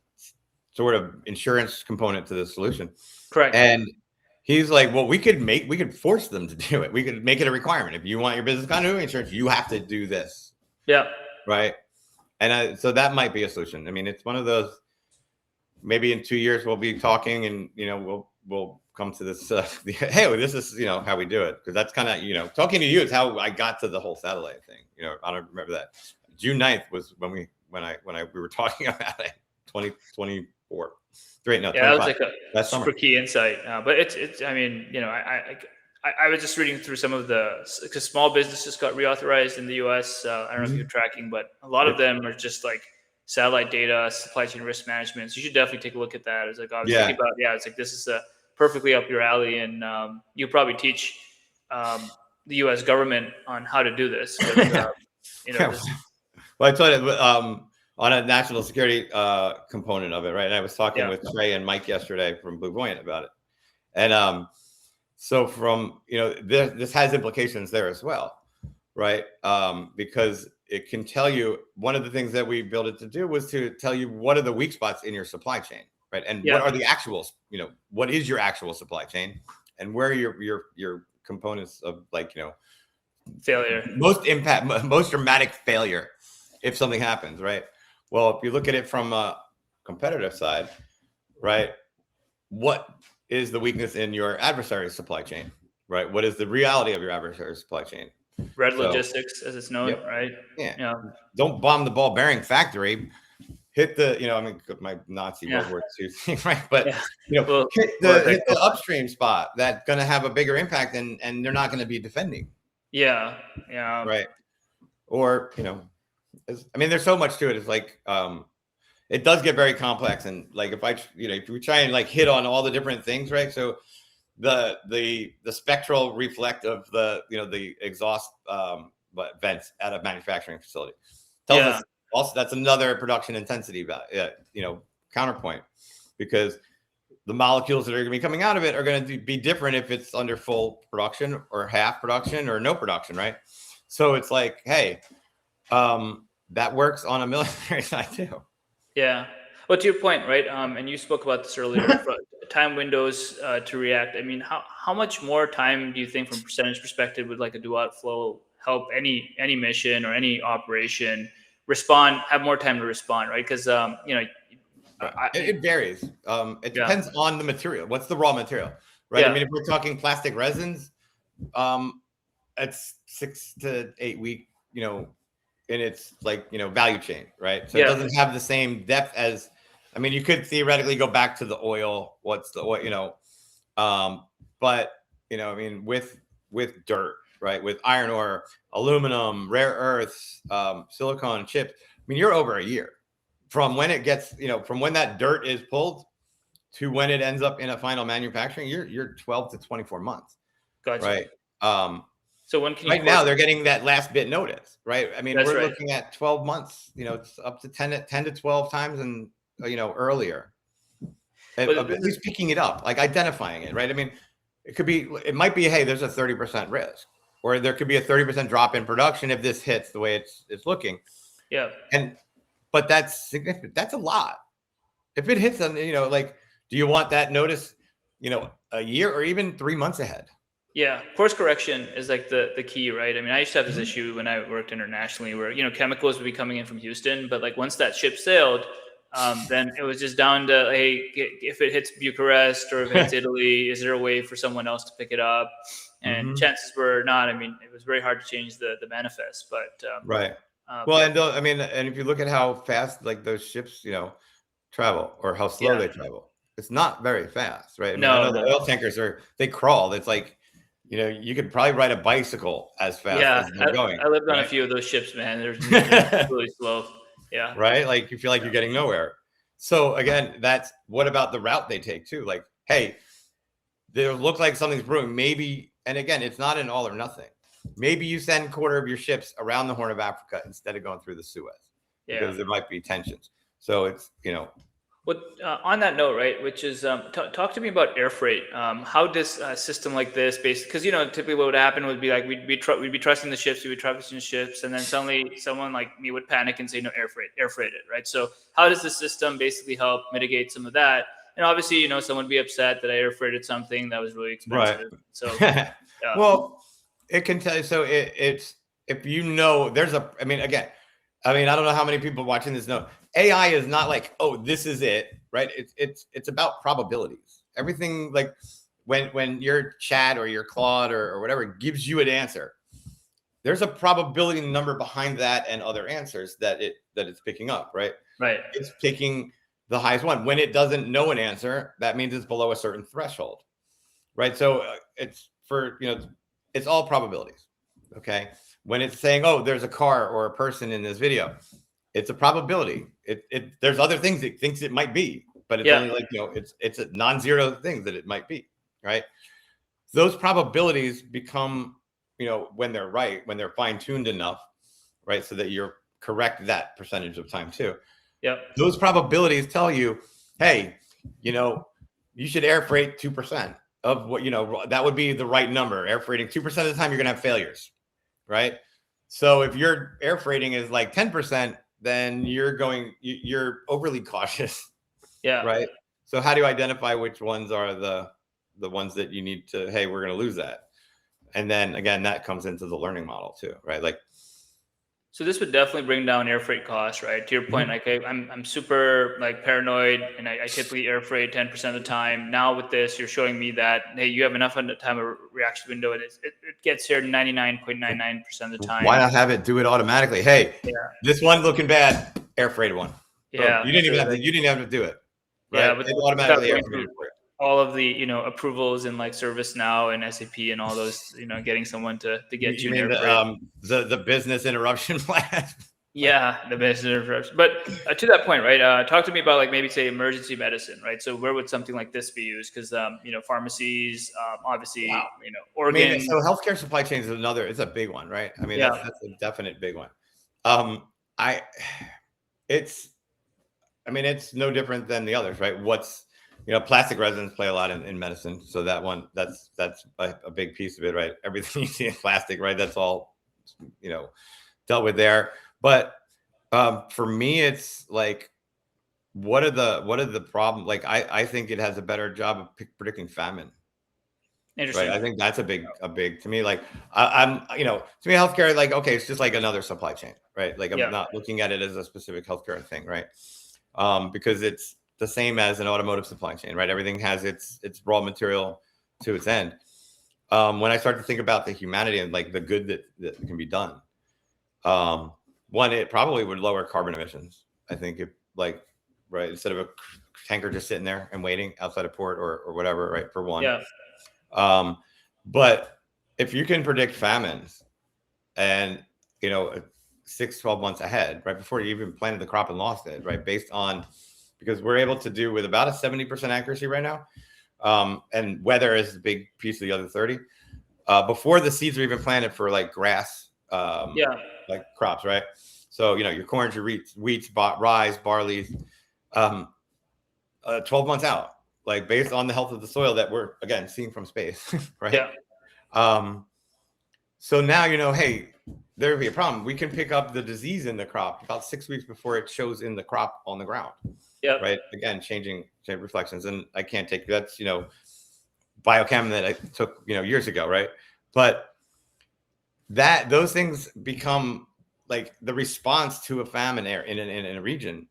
Speaker 2: sort of insurance component to the solution.
Speaker 1: Correct.
Speaker 2: And he's like, well, we could force them to do it. We could make it a requirement. If you want your business continuity insurance, you have to do this.
Speaker 1: Yeah.
Speaker 2: Right. And so that might be a solution. I mean, it's one of those, maybe in 2 years we'll be talking and, we'll come to this, hey, this is, how we do it. Cause that's kind of, talking to you is how I got to the whole satellite thing. I don't remember that. June 9th was when we were talking about it, 2024. Great. No,
Speaker 1: that was like a super key insight. But it's, I mean, I was just reading through some of because small businesses got reauthorized in the US. I don't know if you're tracking, but a lot of them are just like satellite data, supply chain risk management. So you should definitely take a look at that. It's like, I was thinking about, it's like, this is perfectly up your alley. And you probably teach the US government on how to do this.
Speaker 2: Well, I told you, on a national security component of it, right? And I was talking with Trey and Mike yesterday from Blue Voyant about it. And so from, this has implications there as well, right? Because it can tell you, one of the things that we built it to do was to tell you what are the weak spots in your supply chain, right? And what are the actuals, what is your actual supply chain and where are your components of
Speaker 1: failure,
Speaker 2: most dramatic failure if something happens, right? Well, if you look at it from a competitive side, right? What is the weakness in your adversary's supply chain, right? What is the reality of your adversary's supply chain?
Speaker 1: Logistics, as it's known, right?
Speaker 2: Yeah. Don't bomb the ball bearing factory. Hit the, my Nazi World War II thing, right? But hit the upstream spot that's going to have a bigger impact, and they're not going to be defending.
Speaker 1: Yeah.
Speaker 2: Right. Or there's so much to it. It's like it does get very complex, and like if we try and hit on all the different things, right? So the spectral reflect of the exhaust vents at a manufacturing facility tells us also that's another production intensity counterpoint, because the molecules that are going to be coming out of it are going to be different if it's under full production or half production or no production, right? So it's like, hey, that works on a military side too.
Speaker 1: Yeah. Well, to your point, right? And you spoke about this earlier, time windows to react. I mean, how much more time do you think, from percentage perspective, would like a dual outflow help any mission or any operation have more time to respond, right? Because
Speaker 2: it varies. It depends on the material. What's the raw material, right?
Speaker 1: Yeah.
Speaker 2: I mean, if we're talking plastic resins, it's 6 to 8 week, in its value chain, right? So it doesn't have the same depth as, you could theoretically go back to the oil. What's the oil, but with dirt, right? With iron ore, aluminum, rare earths, silicon chips. You're over a year from when it gets, from when that dirt is pulled to when it ends up in a final manufacturing, you're 12 to 24 months,
Speaker 1: Gotcha.
Speaker 2: right?
Speaker 1: So when can you
Speaker 2: Right now they're getting that last bit notice, right? I mean,
Speaker 1: That's
Speaker 2: we're
Speaker 1: right.
Speaker 2: looking at 12 months, it's up to 10 to 12 times and, earlier. At least picking it up, like identifying it, right? I mean, it might be, hey, there's a 30% risk, or there could be a 30% drop in production if this hits the way it's looking.
Speaker 1: Yeah.
Speaker 2: But that's significant. That's a lot. If it hits on, like, do you want that notice, a year or even 3 months ahead?
Speaker 1: Yeah, course correction is like the key, right? I mean, I used to have this issue when I worked internationally where, chemicals would be coming in from Houston, but like once that ship sailed, then it was just down to, hey, if it hits Bucharest or if it hits Italy, is there a way for someone else to pick it up? And chances were not. I mean, it was very hard to change the manifest, but
Speaker 2: right. Well, and if you look at how fast like those ships, travel or how slow they travel, it's not very fast, right? I mean, I know the oil tankers they crawl. It's like, you could probably ride a bicycle as fast as they're going.
Speaker 1: I lived on a few of those ships, man. They're really slow. Yeah.
Speaker 2: Right. Like you feel like you're getting nowhere. So again, what about the route they take too? Like, hey, they look like something's brewing. Maybe, and again, it's not an all or nothing. Maybe you send a quarter of your ships around the Horn of Africa instead of going through the Suez, because there might be tensions. So it's,
Speaker 1: But on that note, right, which is talk to me about air freight. How does a system like this, because typically what would happen would be like we'd be trusting the ships, we'd be trusting the ships, and then suddenly someone like me would panic and say no, air freight it, right? So how does the system basically help mitigate some of that? And obviously, someone would be upset that I air freighted something that was really expensive.
Speaker 2: Right.
Speaker 1: So
Speaker 2: well, it can tell you. So it's if there's again. I don't know how many people watching this know AI is not like, oh, this is it, right? It's about probabilities. Everything, like when your chat or your Claude or whatever gives you an answer, there's a probability number behind that and other answers that it's picking up, right?
Speaker 1: Right.
Speaker 2: It's picking the highest one. When it doesn't know an answer, that means it's below a certain threshold, right? So it's it's all probabilities. Okay. When it's saying, oh, there's a car or a person in this video, it's a probability. There's other things it thinks it might be, but it's only like, it's a non-zero things that it might be, right? Those probabilities become, when they're right, when they're fine-tuned enough, right? So that you're correct that percentage of time too.
Speaker 1: Yeah.
Speaker 2: Those probabilities tell you, hey, you should air freight 2% of what, that would be the right number. Air freighting 2% of the time, you're going to have failures. Right. So if your air freighting is like 10%, then you're overly cautious.
Speaker 1: Yeah.
Speaker 2: Right. So how do you identify which ones are the ones that you need to, hey, we're going to lose that. And then again, that comes into the learning model too. Right. Like,
Speaker 1: so this would definitely bring down air freight costs, right? To your point, like I'm super like paranoid, and I typically air freight 10% of the time. Now with this, you're showing me that, hey, you have enough time of reaction window, and it gets here 99.99% of the time.
Speaker 2: Why not have it do it automatically? Hey, this one looking bad, air freighted one.
Speaker 1: Yeah,
Speaker 2: you didn't even have to do it. Right?
Speaker 1: Yeah, but
Speaker 2: it automatically air freighted for you.
Speaker 1: All of the approvals in like ServiceNow and SAP and all those, getting someone to get you
Speaker 2: mean the business interruption plan.
Speaker 1: Yeah, the business interruption. But to that point, right? Talk to me about like maybe say emergency medicine, right? So where would something like this be used? Because pharmacies, obviously, organs.
Speaker 2: So healthcare supply chain is it's a big one, right? I mean, that's a definite big one. It's no different than the others, right? Plastic resins play a lot in medicine. So that's a big piece of it, right? Everything you see in plastic, right? That's all, dealt with there. But for me, it's like, what are the problems? Like, I think it has a better job of predicting famine.
Speaker 1: Interesting.
Speaker 2: Right? I think that's a big, to me, like to me, healthcare, like, okay, it's just like another supply chain, right? Like I'm not looking at it as a specific healthcare thing, right? Because it's the same as an automotive supply chain, right? Everything has its raw material to its end. When I start to think about the humanity and like the good that can be done, one, it probably would lower carbon emissions. I think right, instead of a tanker just sitting there and waiting outside a port or whatever, right? For one.
Speaker 1: Yeah.
Speaker 2: But if you can predict famines and 6-12 months ahead, right before you even planted the crop and lost it, right? because we're able to do with about a 70% accuracy right now. And weather is a big piece of the other 30. Before the seeds are even planted for like grass, like crops, right? So, your corns, your wheats, rye, barley, 12 months out, like based on the health of the soil that we're, again, seeing from space, right?
Speaker 1: Yeah.
Speaker 2: So now, hey, there'd be a problem. We can pick up the disease in the crop about 6 weeks before it shows in the crop on the ground.
Speaker 1: Yeah.
Speaker 2: Right. Again, changing reflections. And I can't take that's, biochem that I took, years ago. Right. But those things become like the response to a famine in a region.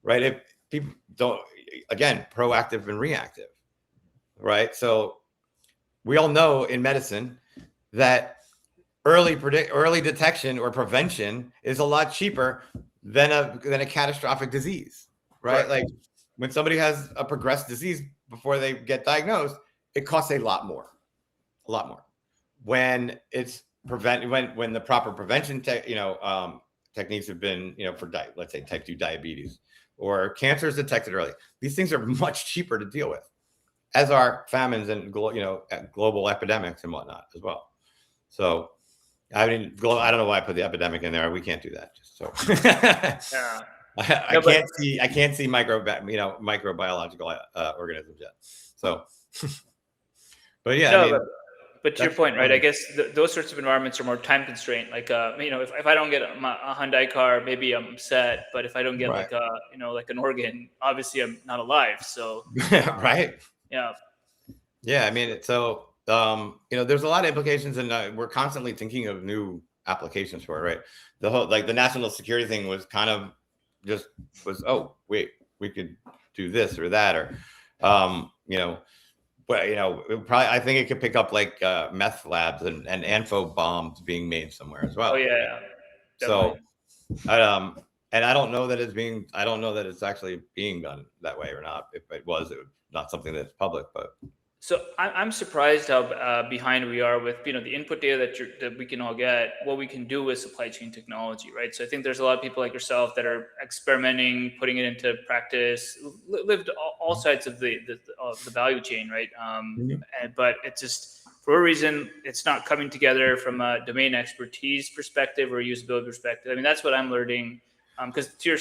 Speaker 2: Right. If people don't, again, proactive and reactive. Right. So we all know in medicine that early detection or prevention is a lot cheaper than a catastrophic disease, right? Like when somebody has a progressed disease before they get diagnosed, it costs a lot more. When it's when the proper prevention techniques have been, for let's say type 2 diabetes or cancer is detected early, these things are much cheaper to deal with, as are famines and global epidemics and whatnot as well. So I mean, I don't know why I put the epidemic in there. We can't do that. So
Speaker 1: Yeah.
Speaker 2: I can't see microbiological organisms yet. So, but yeah,
Speaker 1: no, but to your point, right? I guess those sorts of environments are more time constrained. Like, if I don't get a Hyundai car, maybe I'm upset. But if I don't get like like an organ, obviously I'm not alive. So,
Speaker 2: right.
Speaker 1: Yeah.
Speaker 2: Yeah. I mean, so, there's a lot of implications, and we're constantly thinking of new applications for it, right? The whole, like the national security thing was kind of oh, wait, we could do this or that, or, but probably, I think it could pick up like meth labs and info bombs being made somewhere as well.
Speaker 1: Oh yeah.
Speaker 2: So, and I don't know that it's actually being done that way or not. If it was not something that's public, but.
Speaker 1: So I'm surprised how behind we are with the input data that we can all get, what we can do with supply chain technology, right? So I think there's a lot of people like yourself that are experimenting, putting it into practice, lived all sides of the value chain, right? But it's just for a reason it's not coming together from a domain expertise perspective or usability perspective. I mean, that's what I'm learning. Because to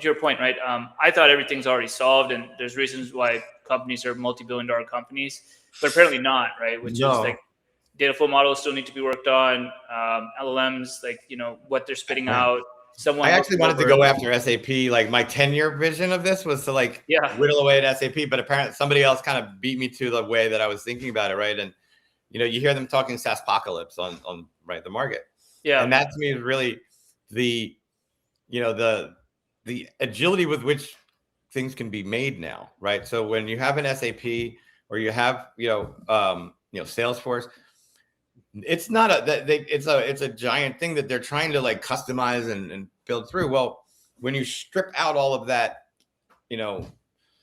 Speaker 1: your point, right? I thought everything's already solved, and there's reasons why companies are multi-billion-dollar companies, but apparently not, right? Which is like data flow models still need to be worked on. LLMs, like what they're spitting out.
Speaker 2: I actually wanted to go after SAP. Like my 10-year vision of this was to whittle away at SAP, but apparently somebody else kind of beat me to the way that I was thinking about it, right? And you hear them talking SaaSpocalypse on the market, and that to me is really the agility with which things can be made now, right? So when you have an SAP or you have Salesforce, it's not it's a giant thing that they're trying to like customize and build through. Well, when you strip out all of that,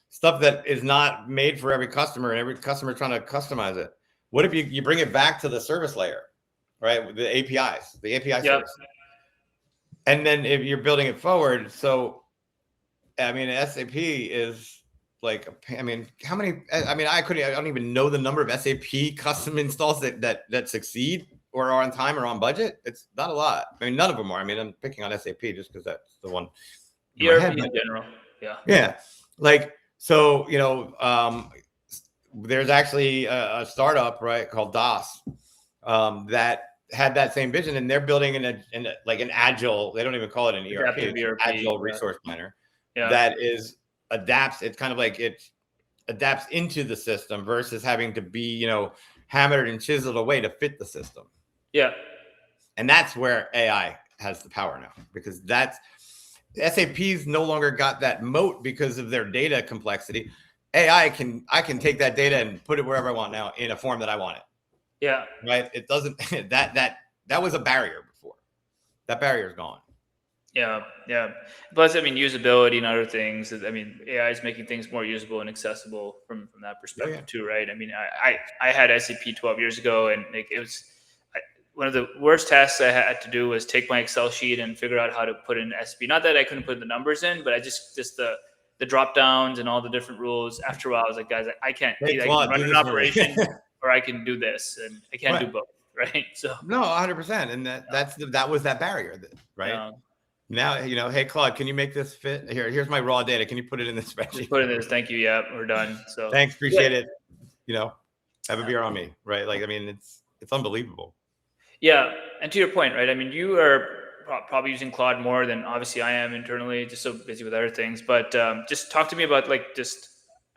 Speaker 2: stuff that is not made for every customer and every customer trying to customize it, what if you bring it back to the service layer, right? The API service. And then if you're building it forward, so, I mean, SAP is like, I mean, how many, I mean, I don't even know the number of SAP custom installs that succeed or are on time or on budget. It's not a lot. I mean, none of them are. I mean, I'm picking on SAP just because that's the one.
Speaker 1: ERP in general. Yeah.
Speaker 2: Yeah. Like, so, there's actually a startup, right, called DOS that had that same vision, and they're building an agile, they don't even call it an ERP, it's agile resource planner that adapts. It's kind of like it adapts into the system versus having to be, hammered and chiseled away to fit the system.
Speaker 1: Yeah.
Speaker 2: And that's where AI has the power now, because SAP's no longer got that moat because of their data complexity. I can take that data and put it wherever I want now in a form that I want it.
Speaker 1: Yeah.
Speaker 2: Right. It doesn't that was a barrier before. That barrier is gone.
Speaker 1: Yeah. Yeah. Plus, I mean, usability and other things. I mean, AI is making things more usable and accessible from that perspective too, right? I mean, I had SAP 12 years ago, and it was one of the worst tasks I had to do was take my Excel sheet and figure out how to put in SAP. Not that I couldn't put the numbers in, but I just the the drop downs and all the different rules. After a while, I was like, guys, I can't.
Speaker 2: Hey,
Speaker 1: Either I
Speaker 2: Claude,
Speaker 1: can run
Speaker 2: do
Speaker 1: an
Speaker 2: this for me.
Speaker 1: operation or I can do this, and I can't
Speaker 2: Right.
Speaker 1: do both. Right. So
Speaker 2: No, 100%. And that was that barrier, right? Now, hey, Claude, can you make this fit? Here's my raw data. Can you put it in the spreadsheet?
Speaker 1: just put in this. Thank you. Yeah, we're done. So
Speaker 2: Thanks. Appreciate it. Have a beer on me. Right. Like, I mean, it's unbelievable.
Speaker 1: Yeah. And to your point, right? I mean, you are probably using Claude more than obviously I am internally, just so busy with other things. But just talk to me about just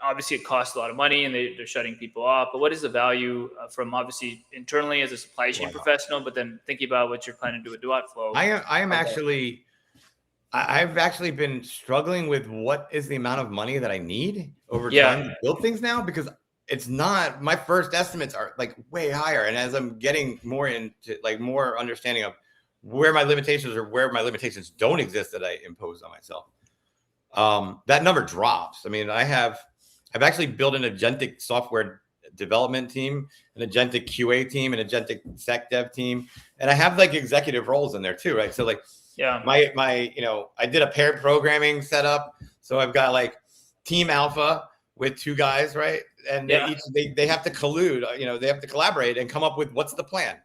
Speaker 1: obviously it costs a lot of money and they're shutting people off. But what is the value from obviously internally as a supply chain professional, but then thinking about what you're planning to do with DuOutFlow?
Speaker 2: I've actually been struggling with what is the amount of money that I need over time to build things now, because it's not, my first estimates are like way higher. And as I'm getting more into like more understanding of where my limitations or where my limitations don't exist that I impose on myself, that number drops. I mean, I've actually built an agentic software development team, an agentic QA team, an agentic sec dev team. And I have like executive roles in there too, right? So like, my I did a paired programming setup. So I've got like team alpha with two guys, right? And they have to collude, they have to collaborate and come up with what's the plan.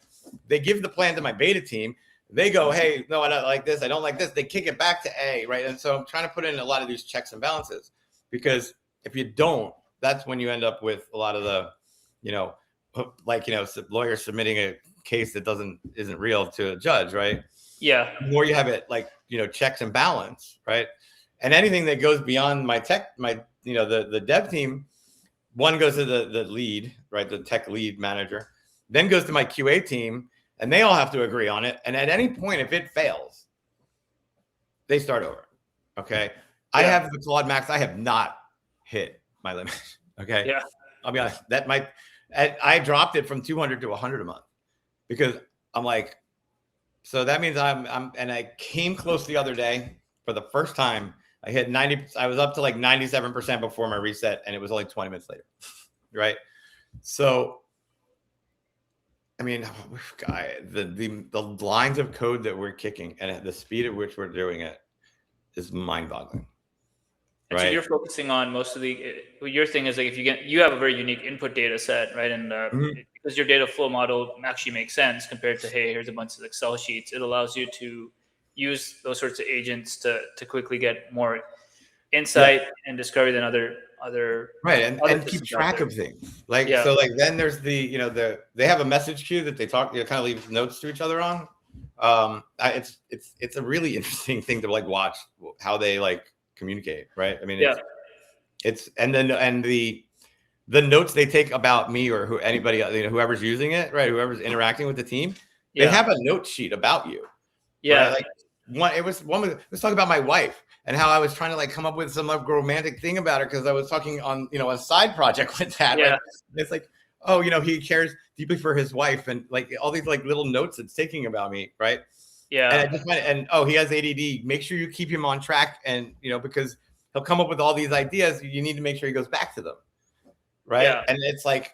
Speaker 2: They give the plan to my beta team. They go, hey, no, I don't like this. I don't like this. They kick it back to A, right? And so I'm trying to put in a lot of these checks and balances, because if you don't, that's when you end up with a lot of the, lawyers submitting a case that isn't real to a judge, right?
Speaker 1: Yeah.
Speaker 2: The more you have it like, checks and balance, right? And anything that goes beyond the dev team, one goes to the lead, right? The tech lead manager, then goes to my QA team, and they all have to agree on it. And at any point, if it fails, they start over. Okay. Yeah. I have the Claude Max. I have not hit my limit. Okay.
Speaker 1: Yeah.
Speaker 2: I'll be honest. I dropped it from 200 to 100 a month, because I'm like, so that means and I came close the other day for the first time. I hit 90. I was up to like 97% before my reset, and it was only 20 minutes later. Right. So, I mean, the lines of code that we're kicking and at the speed at which we're doing it is mind-boggling.
Speaker 1: Right. So you're focusing on most of your thing is like, if you have a very unique input data set, right? And because your data flow model actually makes sense compared to, hey, here's a bunch of Excel sheets. It allows you to use those sorts of agents to quickly get more insight and discovery than other
Speaker 2: right. And keep track of things. Like, so like, then there's they have a message queue that they talk, kind of leave notes to each other on. It's a really interesting thing to like watch how they like communicate, right? I mean, the notes they take about me or anybody, whoever's using it, right? Whoever's interacting with the team, they have a note sheet about you.
Speaker 1: Yeah.
Speaker 2: Right? Like let's talk about my wife and how I was trying to like come up with some like romantic thing about her, because I was talking on, a side project with that.
Speaker 1: Yeah.
Speaker 2: Right? It's like, oh, he cares deeply for his wife, and like all these like little notes it's taking about me, right?
Speaker 1: Yeah.
Speaker 2: And I just he has ADD. Make sure you keep him on track, and because he'll come up with all these ideas. You need to make sure he goes back to them, right? Yeah. And it's like,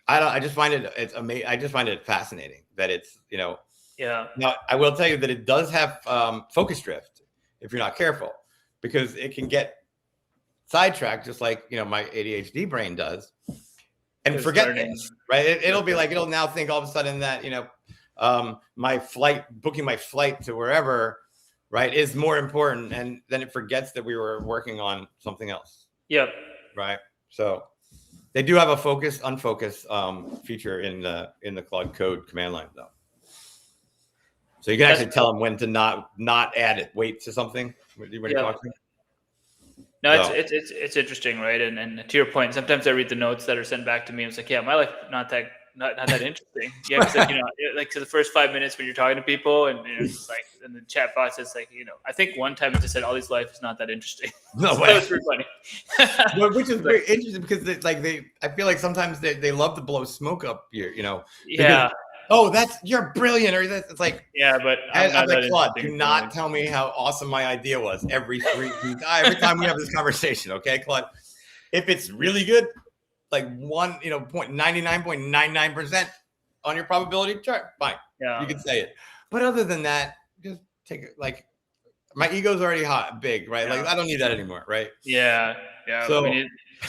Speaker 2: I just find it's amazing. I just find it fascinating that it's
Speaker 1: Yeah.
Speaker 2: Now I will tell you that it does have focus drift if you're not careful, because it can get sidetracked, just like my ADHD brain does, and forget things, right? It'll be like, it'll now think all of a sudden that booking my flight to wherever, right, is more important, and then it forgets that we were working on something else.
Speaker 1: Yep.
Speaker 2: Right. So they do have a focus unfocus feature in the Claude Code command line, though. So you can actually tell them when to not add weight to something when you're talking.
Speaker 1: No, it's interesting, right? And to your point, sometimes I read the notes that are sent back to me. It's like, yeah, my life not that interesting. Yeah, because like to the first 5 minutes when you're talking to people, and it's like, and the chat box is like, I think one time it just said, Ollie's life is not that interesting.
Speaker 2: No
Speaker 1: so
Speaker 2: way.
Speaker 1: That was pretty funny.
Speaker 2: Well, which is very interesting, because I feel like sometimes they love to blow smoke up here,
Speaker 1: Yeah.
Speaker 2: Oh, you're brilliant, or this. It's like,
Speaker 1: yeah, but
Speaker 2: I'm like, Claude, do not tell me how awesome my idea was every time we have this conversation, okay, Claude? If it's really good, like 99.99% on your probability chart, fine.
Speaker 1: Yeah.
Speaker 2: You can say it. But other than that, just take it. Like, my ego's already big, right?
Speaker 1: Yeah.
Speaker 2: Like I don't need that anymore, right?
Speaker 1: Yeah. Yeah. We
Speaker 2: So
Speaker 1: need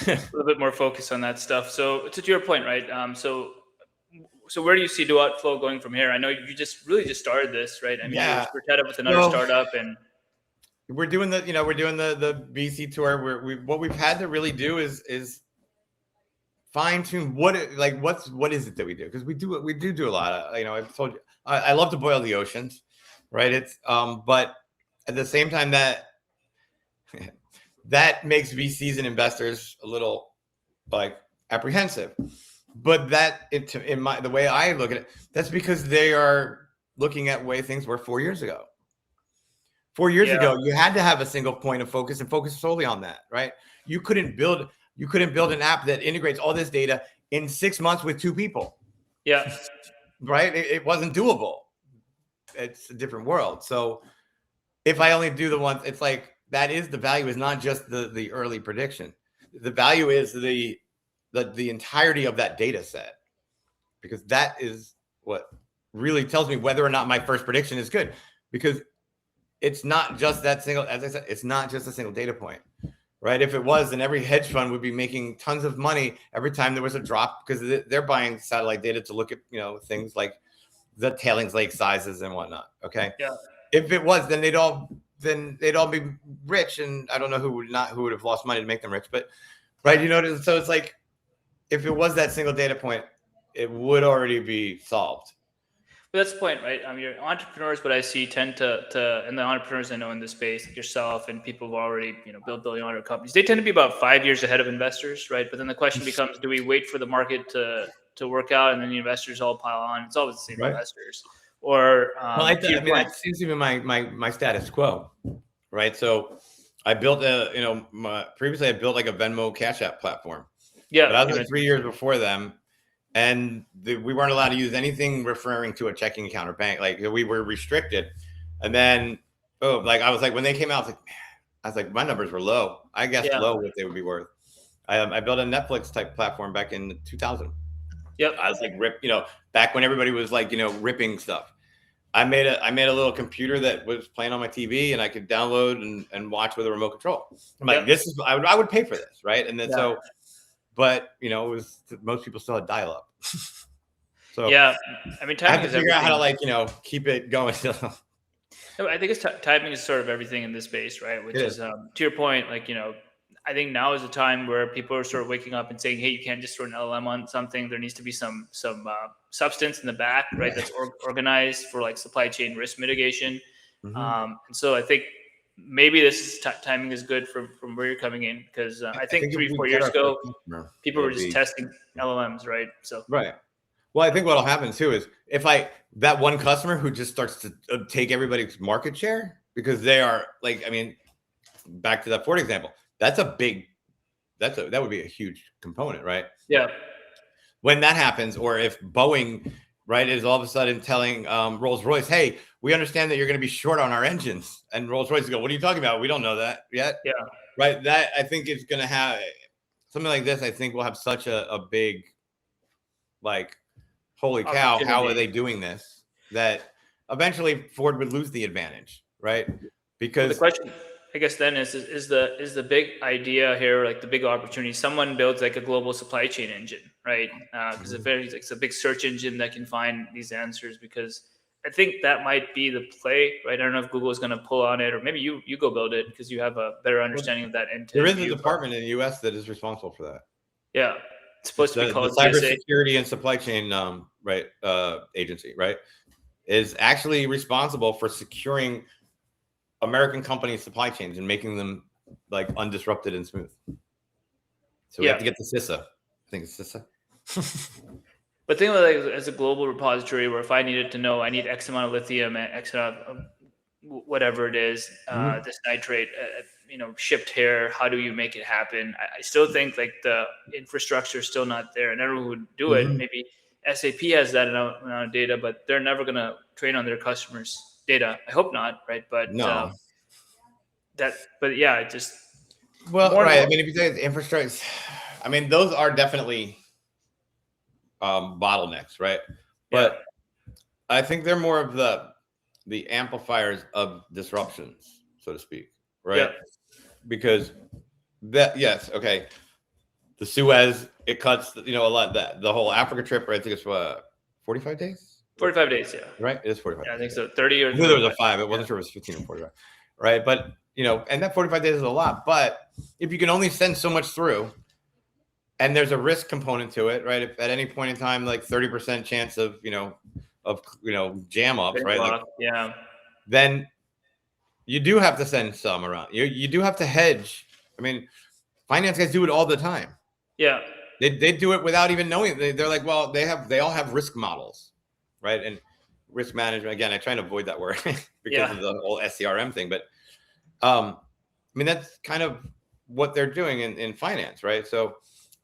Speaker 1: a little bit more focus on that stuff. So to your point, right? So where do you see do outflow going from here? I know you just started this, right? I mean,
Speaker 2: yeah,
Speaker 1: you're tied up with another
Speaker 2: so
Speaker 1: startup, and
Speaker 2: we're doing the BC tour. What we've had to really do is fine tune what is it that we do, because we do a lot of, I've told you I love to boil the oceans, right? It's but at the same time that that makes VCs and investors a little like apprehensive. But the way I look at it, that's because they are looking at way things were 4 years ago. 4 years
Speaker 1: yeah,
Speaker 2: ago, you had to have a single point of focus and focus solely on that, right? You couldn't build an app that integrates all this data in 6 months with two people,
Speaker 1: yeah,
Speaker 2: right? It wasn't doable. It's a different world. So if I only do the one, it's like that is the value, is not just the early prediction. The value is the entirety of that data set, because that is what really tells me whether or not my first prediction is good, because it's not just that single, as I said, it's not just a single data point, right? If it was, then every hedge fund would be making tons of money every time there was a drop, because they're buying satellite data to look at, things like the tailings lake sizes and whatnot. Okay.
Speaker 1: yeah.
Speaker 2: If it was, then they'd all be rich. And I don't know who would have lost money to make them rich, but right. So it's like, if it was that single data point, it would already be solved.
Speaker 1: But that's the point, right? Your entrepreneurs, what I see tend to, and the entrepreneurs I know in this space, like yourself and people who've already, built billion-dollar companies, they tend to be about 5 years ahead of investors, right? But then the question becomes, do we wait for the market to work out, and then the investors all pile on? It's always the same
Speaker 2: Right.
Speaker 1: investors. Or
Speaker 2: Well,
Speaker 1: to your point,
Speaker 2: that seems to be my status quo, right? So I built previously I built like a Venmo Cash App platform,
Speaker 1: yeah,
Speaker 2: but I was like 3 years before them, and we weren't allowed to use anything referring to a checking account or bank. Like we were restricted. And then, like I was like, when they came out, I was like, my numbers were low. I guessed
Speaker 1: yeah,
Speaker 2: low what they would be worth. I built a Netflix type platform back in 2000.
Speaker 1: yep,
Speaker 2: I was like, back when everybody was like, ripping stuff. I made a little computer that was playing on my TV, and I could download and watch with a remote control. I'm like,
Speaker 1: yep,
Speaker 2: I would pay for this, right? And then
Speaker 1: yeah.
Speaker 2: but it was, most people still had dial up. So
Speaker 1: Yeah,
Speaker 2: I have
Speaker 1: timing
Speaker 2: to
Speaker 1: is
Speaker 2: figure out how
Speaker 1: everything.
Speaker 2: to keep it going.
Speaker 1: No, I think timing is sort of everything in this space, right? Which
Speaker 2: It
Speaker 1: is,
Speaker 2: is.
Speaker 1: to your point, like, I think now is the time where people are sort of waking up and saying, "Hey, you can't just throw an LLM on something. There needs to be some substance in the back, right? That's organized for like supply chain risk mitigation."
Speaker 2: Mm-hmm.
Speaker 1: And so I think maybe this is timing is good from where you're coming in, because I
Speaker 2: I
Speaker 1: think
Speaker 2: think if
Speaker 1: three
Speaker 2: we
Speaker 1: four
Speaker 2: get
Speaker 1: years
Speaker 2: our first
Speaker 1: ago
Speaker 2: customer,
Speaker 1: people were
Speaker 2: it'll
Speaker 1: just
Speaker 2: be
Speaker 1: testing LLMs, right? So
Speaker 2: right. Well, I think what'll happen too is if that one customer who just starts to take everybody's market share, because they are like, I mean, back to that Ford example, that would be a huge component, right?
Speaker 1: yeah,
Speaker 2: When that happens, or if Boeing, right, is all of a sudden telling Rolls-Royce, hey, we understand that you're going to be short on our engines, and Rolls-Royce go, what are you talking about? We don't know that yet,
Speaker 1: yeah.
Speaker 2: right? That, I think it's going to have something like this. I think we'll have such a big, like, holy cow, how are
Speaker 1: Opportunity.
Speaker 2: they doing this? That eventually Ford would lose the advantage, right?
Speaker 1: Well, the
Speaker 2: Because
Speaker 1: question, I guess, then is the big idea here, like the big opportunity? Someone builds like a global supply chain engine, right? Because it's a big search engine that can find these answers. Because I think that might be the play, right? I don't know if Google is going to pull on it, or maybe you go build it because you have a better understanding of that end to
Speaker 2: there
Speaker 1: end
Speaker 2: is a
Speaker 1: view. But
Speaker 2: department in the U.S. that is responsible for that.
Speaker 1: yeah, it's
Speaker 2: It's
Speaker 1: supposed to be
Speaker 2: the
Speaker 1: called GSA.
Speaker 2: cybersecurity and supply chain agency, right, is actually responsible for securing American companies' supply chains and making them like undisrupted and smooth. So we have
Speaker 1: Yeah,
Speaker 2: to get to CISA. I think it's CISA.
Speaker 1: but think about it as a global repository, where if I needed to know I need X amount of lithium and X amount of whatever it is,
Speaker 2: Mhm.
Speaker 1: this nitrate, shipped here. How do you make it happen? I still think like the infrastructure is still not there, and everyone would do it.
Speaker 2: Mhm.
Speaker 1: Maybe SAP has that amount of data, but they're never going to train on their customers' data. I hope not, right?
Speaker 2: No.
Speaker 1: But yeah, it just
Speaker 2: Well,
Speaker 1: more and
Speaker 2: right. I
Speaker 1: more.
Speaker 2: mean, if you say it's infrastructure, I mean, those are definitely bottlenecks, right?
Speaker 1: Yeah,
Speaker 2: But I think they're more of the amplifiers of disruptions. so to speak, right?
Speaker 1: Yeah.
Speaker 2: Because yes, okay. The Suez, it cuts, a lot. The whole Africa trip, right? I think it's 45 days,
Speaker 1: 45 days. Yeah.
Speaker 2: right? It is 45
Speaker 1: Yeah, I
Speaker 2: days.
Speaker 1: think so. 30 or
Speaker 2: I knew there was
Speaker 1: 45.
Speaker 2: a 5. I wasn't sure it was 15 or 45, right? But and that 45 days is a lot. But if you can only send so much through, and there's a risk component to it, right? If at any point in time, like 30% chance of jam ups, right? Like,
Speaker 1: Yeah.
Speaker 2: then you do have to send some around. You do have to hedge. I mean, finance guys do it all the time.
Speaker 1: Yeah.
Speaker 2: They do it without even knowing. They're like, well, they all have risk models, right? And risk management. Again, I try to avoid that word because of the whole SCRM thing. But I mean, that's kind of what they're doing in finance, right? So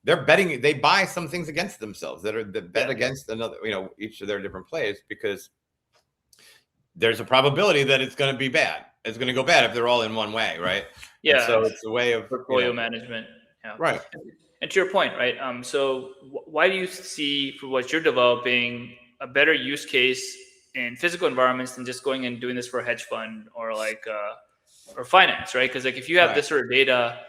Speaker 2: they're betting. They buy some things against themselves that bet against another. Each of their different plays, because there's a probability that it's going to be bad. It's going to go bad if they're all in one way, right?
Speaker 1: Yeah.
Speaker 2: And so it's a way of
Speaker 1: portfolio management. Yeah.
Speaker 2: Right.
Speaker 1: And to your point, right? So why do you see, for what you're developing, a better use case in physical environments than just going and doing this for a hedge fund or or finance, right? Because if you have this sort of data,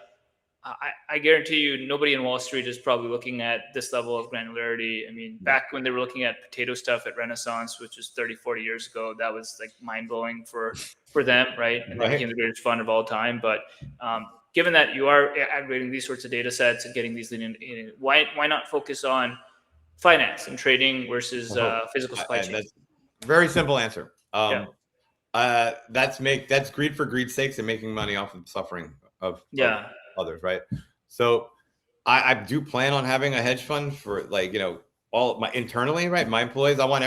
Speaker 1: I guarantee you nobody in Wall Street is probably looking at this level of granularity. I mean, back when they were looking at potato stuff at Renaissance, which was 30, 40 years ago, that was like mind blowing for them, right? And they became the greatest fund of all time. But given that you are aggregating these sorts of data sets and getting these in, why not focus on finance and trading versus physical supply chain?
Speaker 2: That's a very simple answer. That's greed for greed's sakes and making money off of suffering of others, right? So I do plan on having a hedge fund for all my internally, right? My employees. I want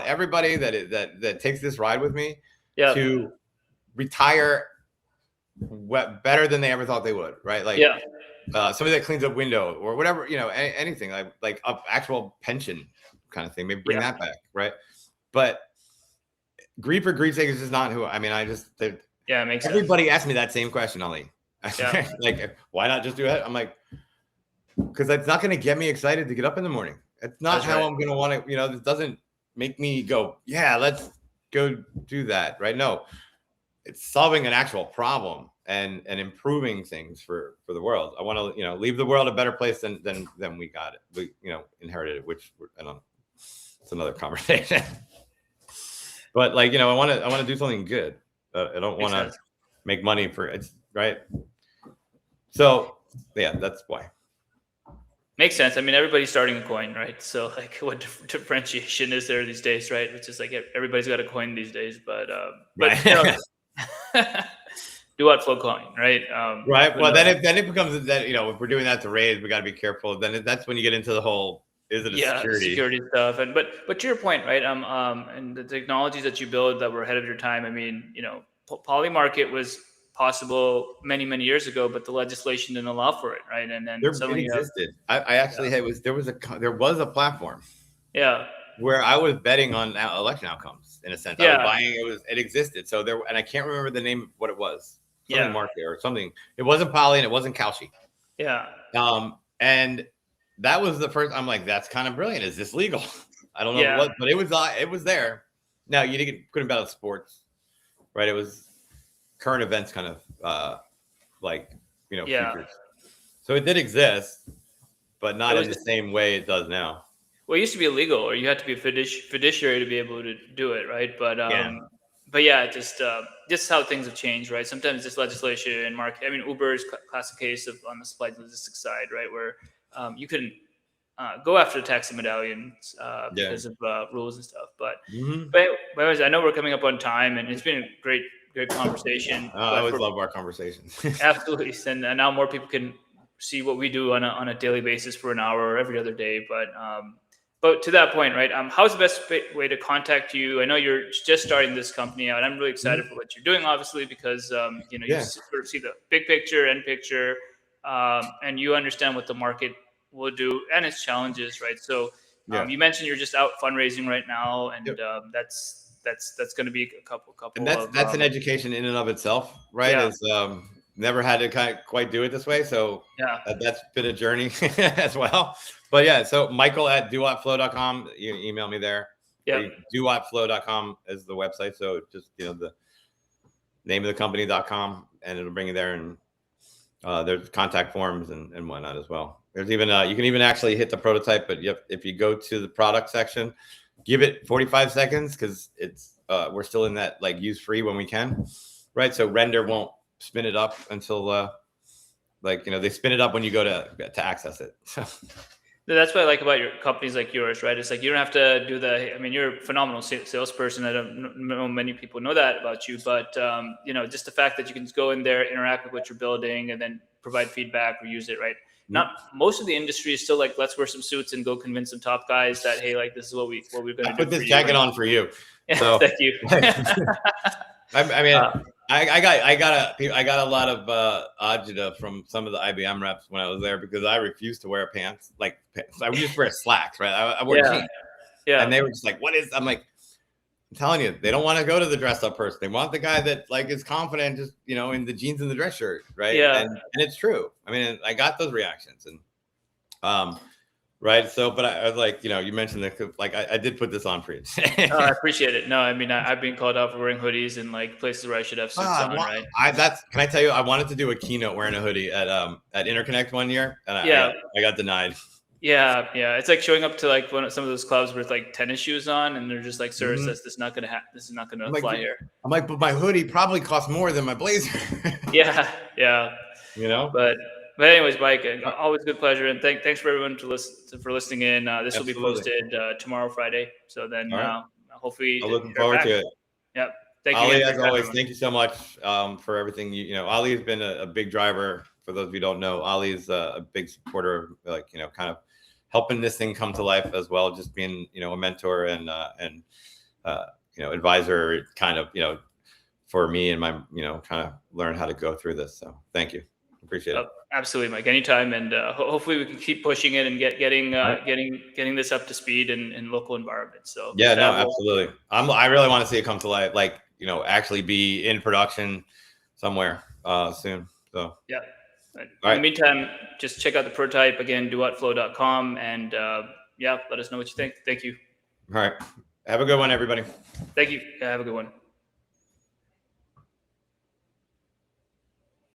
Speaker 2: everybody that takes this ride with me to retire better than they ever thought they would, right? Somebody that cleans up window or whatever, anything like actual pension kind of thing. Maybe bring that back, right? But greed for greed's sake is just not who. I mean, it makes everybody sense. Asked me that same question, Ali. Like, why not just do it? I'm like, because it's not going to get me excited to get up in the morning. It's not how I'm going to want to. This doesn't make me go, yeah, let's go do that, right? No, it's solving an actual problem and improving things for the world. I want to leave the world a better place than we got it. We inherited it, which I don't know. It's another conversation. But I want to do something good. I don't want to make money for it, right? So yeah, that's why.
Speaker 1: Makes sense. I mean, everybody's starting a coin, right? So what differentiation is there these days, right? It's just everybody's got a coin these days, but do what flow coin, right?
Speaker 2: Right. Well, then it becomes that if we're doing that to raise, we got to be careful. Then that's when you get into the whole security
Speaker 1: stuff. And but to your point, right? And the technologies that you build that were ahead of your time. I mean, Polymarket was possible many years ago, but the legislation didn't allow for it, right? And then
Speaker 2: it existed. I actually there was a platform.
Speaker 1: Yeah.
Speaker 2: Where I was betting on election outcomes in a sense. I was buying it existed. So and I can't remember the name of what it was. Something market or something. It wasn't Poly and it wasn't Kalshi.
Speaker 1: Yeah.
Speaker 2: And that was the first. I'm like, that's kind of brilliant. Is this legal? I don't know what, but it was there. Now you couldn't bet on sports, right? It was current events kind of futures. So it did exist, but not in the same way it does now.
Speaker 1: Well, it used to be illegal, or you had to be a fiduciary to be able to do it, right? But just how things have changed, right? Sometimes this legislation and market. I mean, Uber is classic case on the supply logistics side, right, where you couldn't go after the taxi medallions because of rules and stuff. But anyways, I know we're coming up on time, and it's been a great conversation.
Speaker 2: I always love our conversations.
Speaker 1: Absolutely, and now more people can see what we do on a daily basis for an hour or every other day. But to that point, right? How's the best way to contact you? I know you're just starting this company out. I'm really excited for what you're doing, obviously, because you sort of see the big picture, end picture, and you understand what the market will do and its challenges, right? So you mentioned you're just out fundraising right now, and that's going to be a couple.
Speaker 2: And that's an education in and of itself, right?
Speaker 1: Yeah.
Speaker 2: Is never had to quite do it this way, so that's been a journey as well. But so Michael at dowhatflow.com, you can email me there.
Speaker 1: Yeah,
Speaker 2: dowhatflow.com is the website. So just nameofthecompany.com, and it'll bring you there. And there's contact forms and whatnot as well. There's even you can even actually hit the prototype, but if you go to the product section, give it 45 seconds because it's we're still in that like use free when we can, right? So render won't spin it up until they spin it up when you go to access it.
Speaker 1: That's what I like about your companies like yours, right? It's like you don't have to do I mean, you're a phenomenal salesperson. I don't know many people know that about you, but just the fact that you can just go in there, interact with what you're building, and then provide feedback or use it, right? Not most of the industry is still like, let's wear some suits and go convince some top guys that, hey, like this is what we're going to do.
Speaker 2: I put this jacket on for you.
Speaker 1: So thank you.
Speaker 2: I mean, I got a lot of agita from some of the IBM reps when I was there because I refused to wear pants. Like I would just wear slacks, right? I wore jeans.
Speaker 1: Yeah.
Speaker 2: And they were just like, "What is?" I'm like, I'm telling you, they don't want to go to the dressed up person. They want the guy that like is confident, just in the jeans and the dress shirt, right?
Speaker 1: Yeah.
Speaker 2: And it's true. I mean, I got those reactions, and right. So, but I was like, you mentioned that, like, I did put this on for you.
Speaker 1: Oh, I appreciate it. No, I mean, I've been called out for wearing hoodies in like places where I should have suits on, right?
Speaker 2: Can I tell you, I wanted to do a keynote wearing a hoodie at Interconnect one year, and I got denied.
Speaker 1: Yeah. It's like showing up to like some of those clubs with like tennis shoes on, and they're just like, "Sir, this is not gonna fly here."
Speaker 2: I'm like, but my hoodie probably costs more than my blazer.
Speaker 1: Yeah. But anyways, Mike, always good pleasure, and thanks for everyone for listening in. This will be posted tomorrow, Friday. So then hopefully,
Speaker 2: I'm looking forward to it.
Speaker 1: Yep. Thank you,
Speaker 2: Ali, as always. Thank you so much for everything. Ali has been a big driver. For those of you who don't know, Ali is a big supporter of kind of helping this thing come to life as well. Just being a mentor and advisor, kind of for me and my kind of learn how to go through this. So thank you. Appreciate it.
Speaker 1: Absolutely, Mike. Anytime, and hopefully we can keep pushing it and getting this up to speed in local environments. So
Speaker 2: yeah, no, absolutely. I really want to see it come to life, like actually be in production somewhere soon. So
Speaker 1: yeah. In the meantime, just check out the prototype again, duatflow.com, and let us know what you think. Thank you.
Speaker 2: All right, have a good one, everybody.
Speaker 1: Thank you. Have a good one.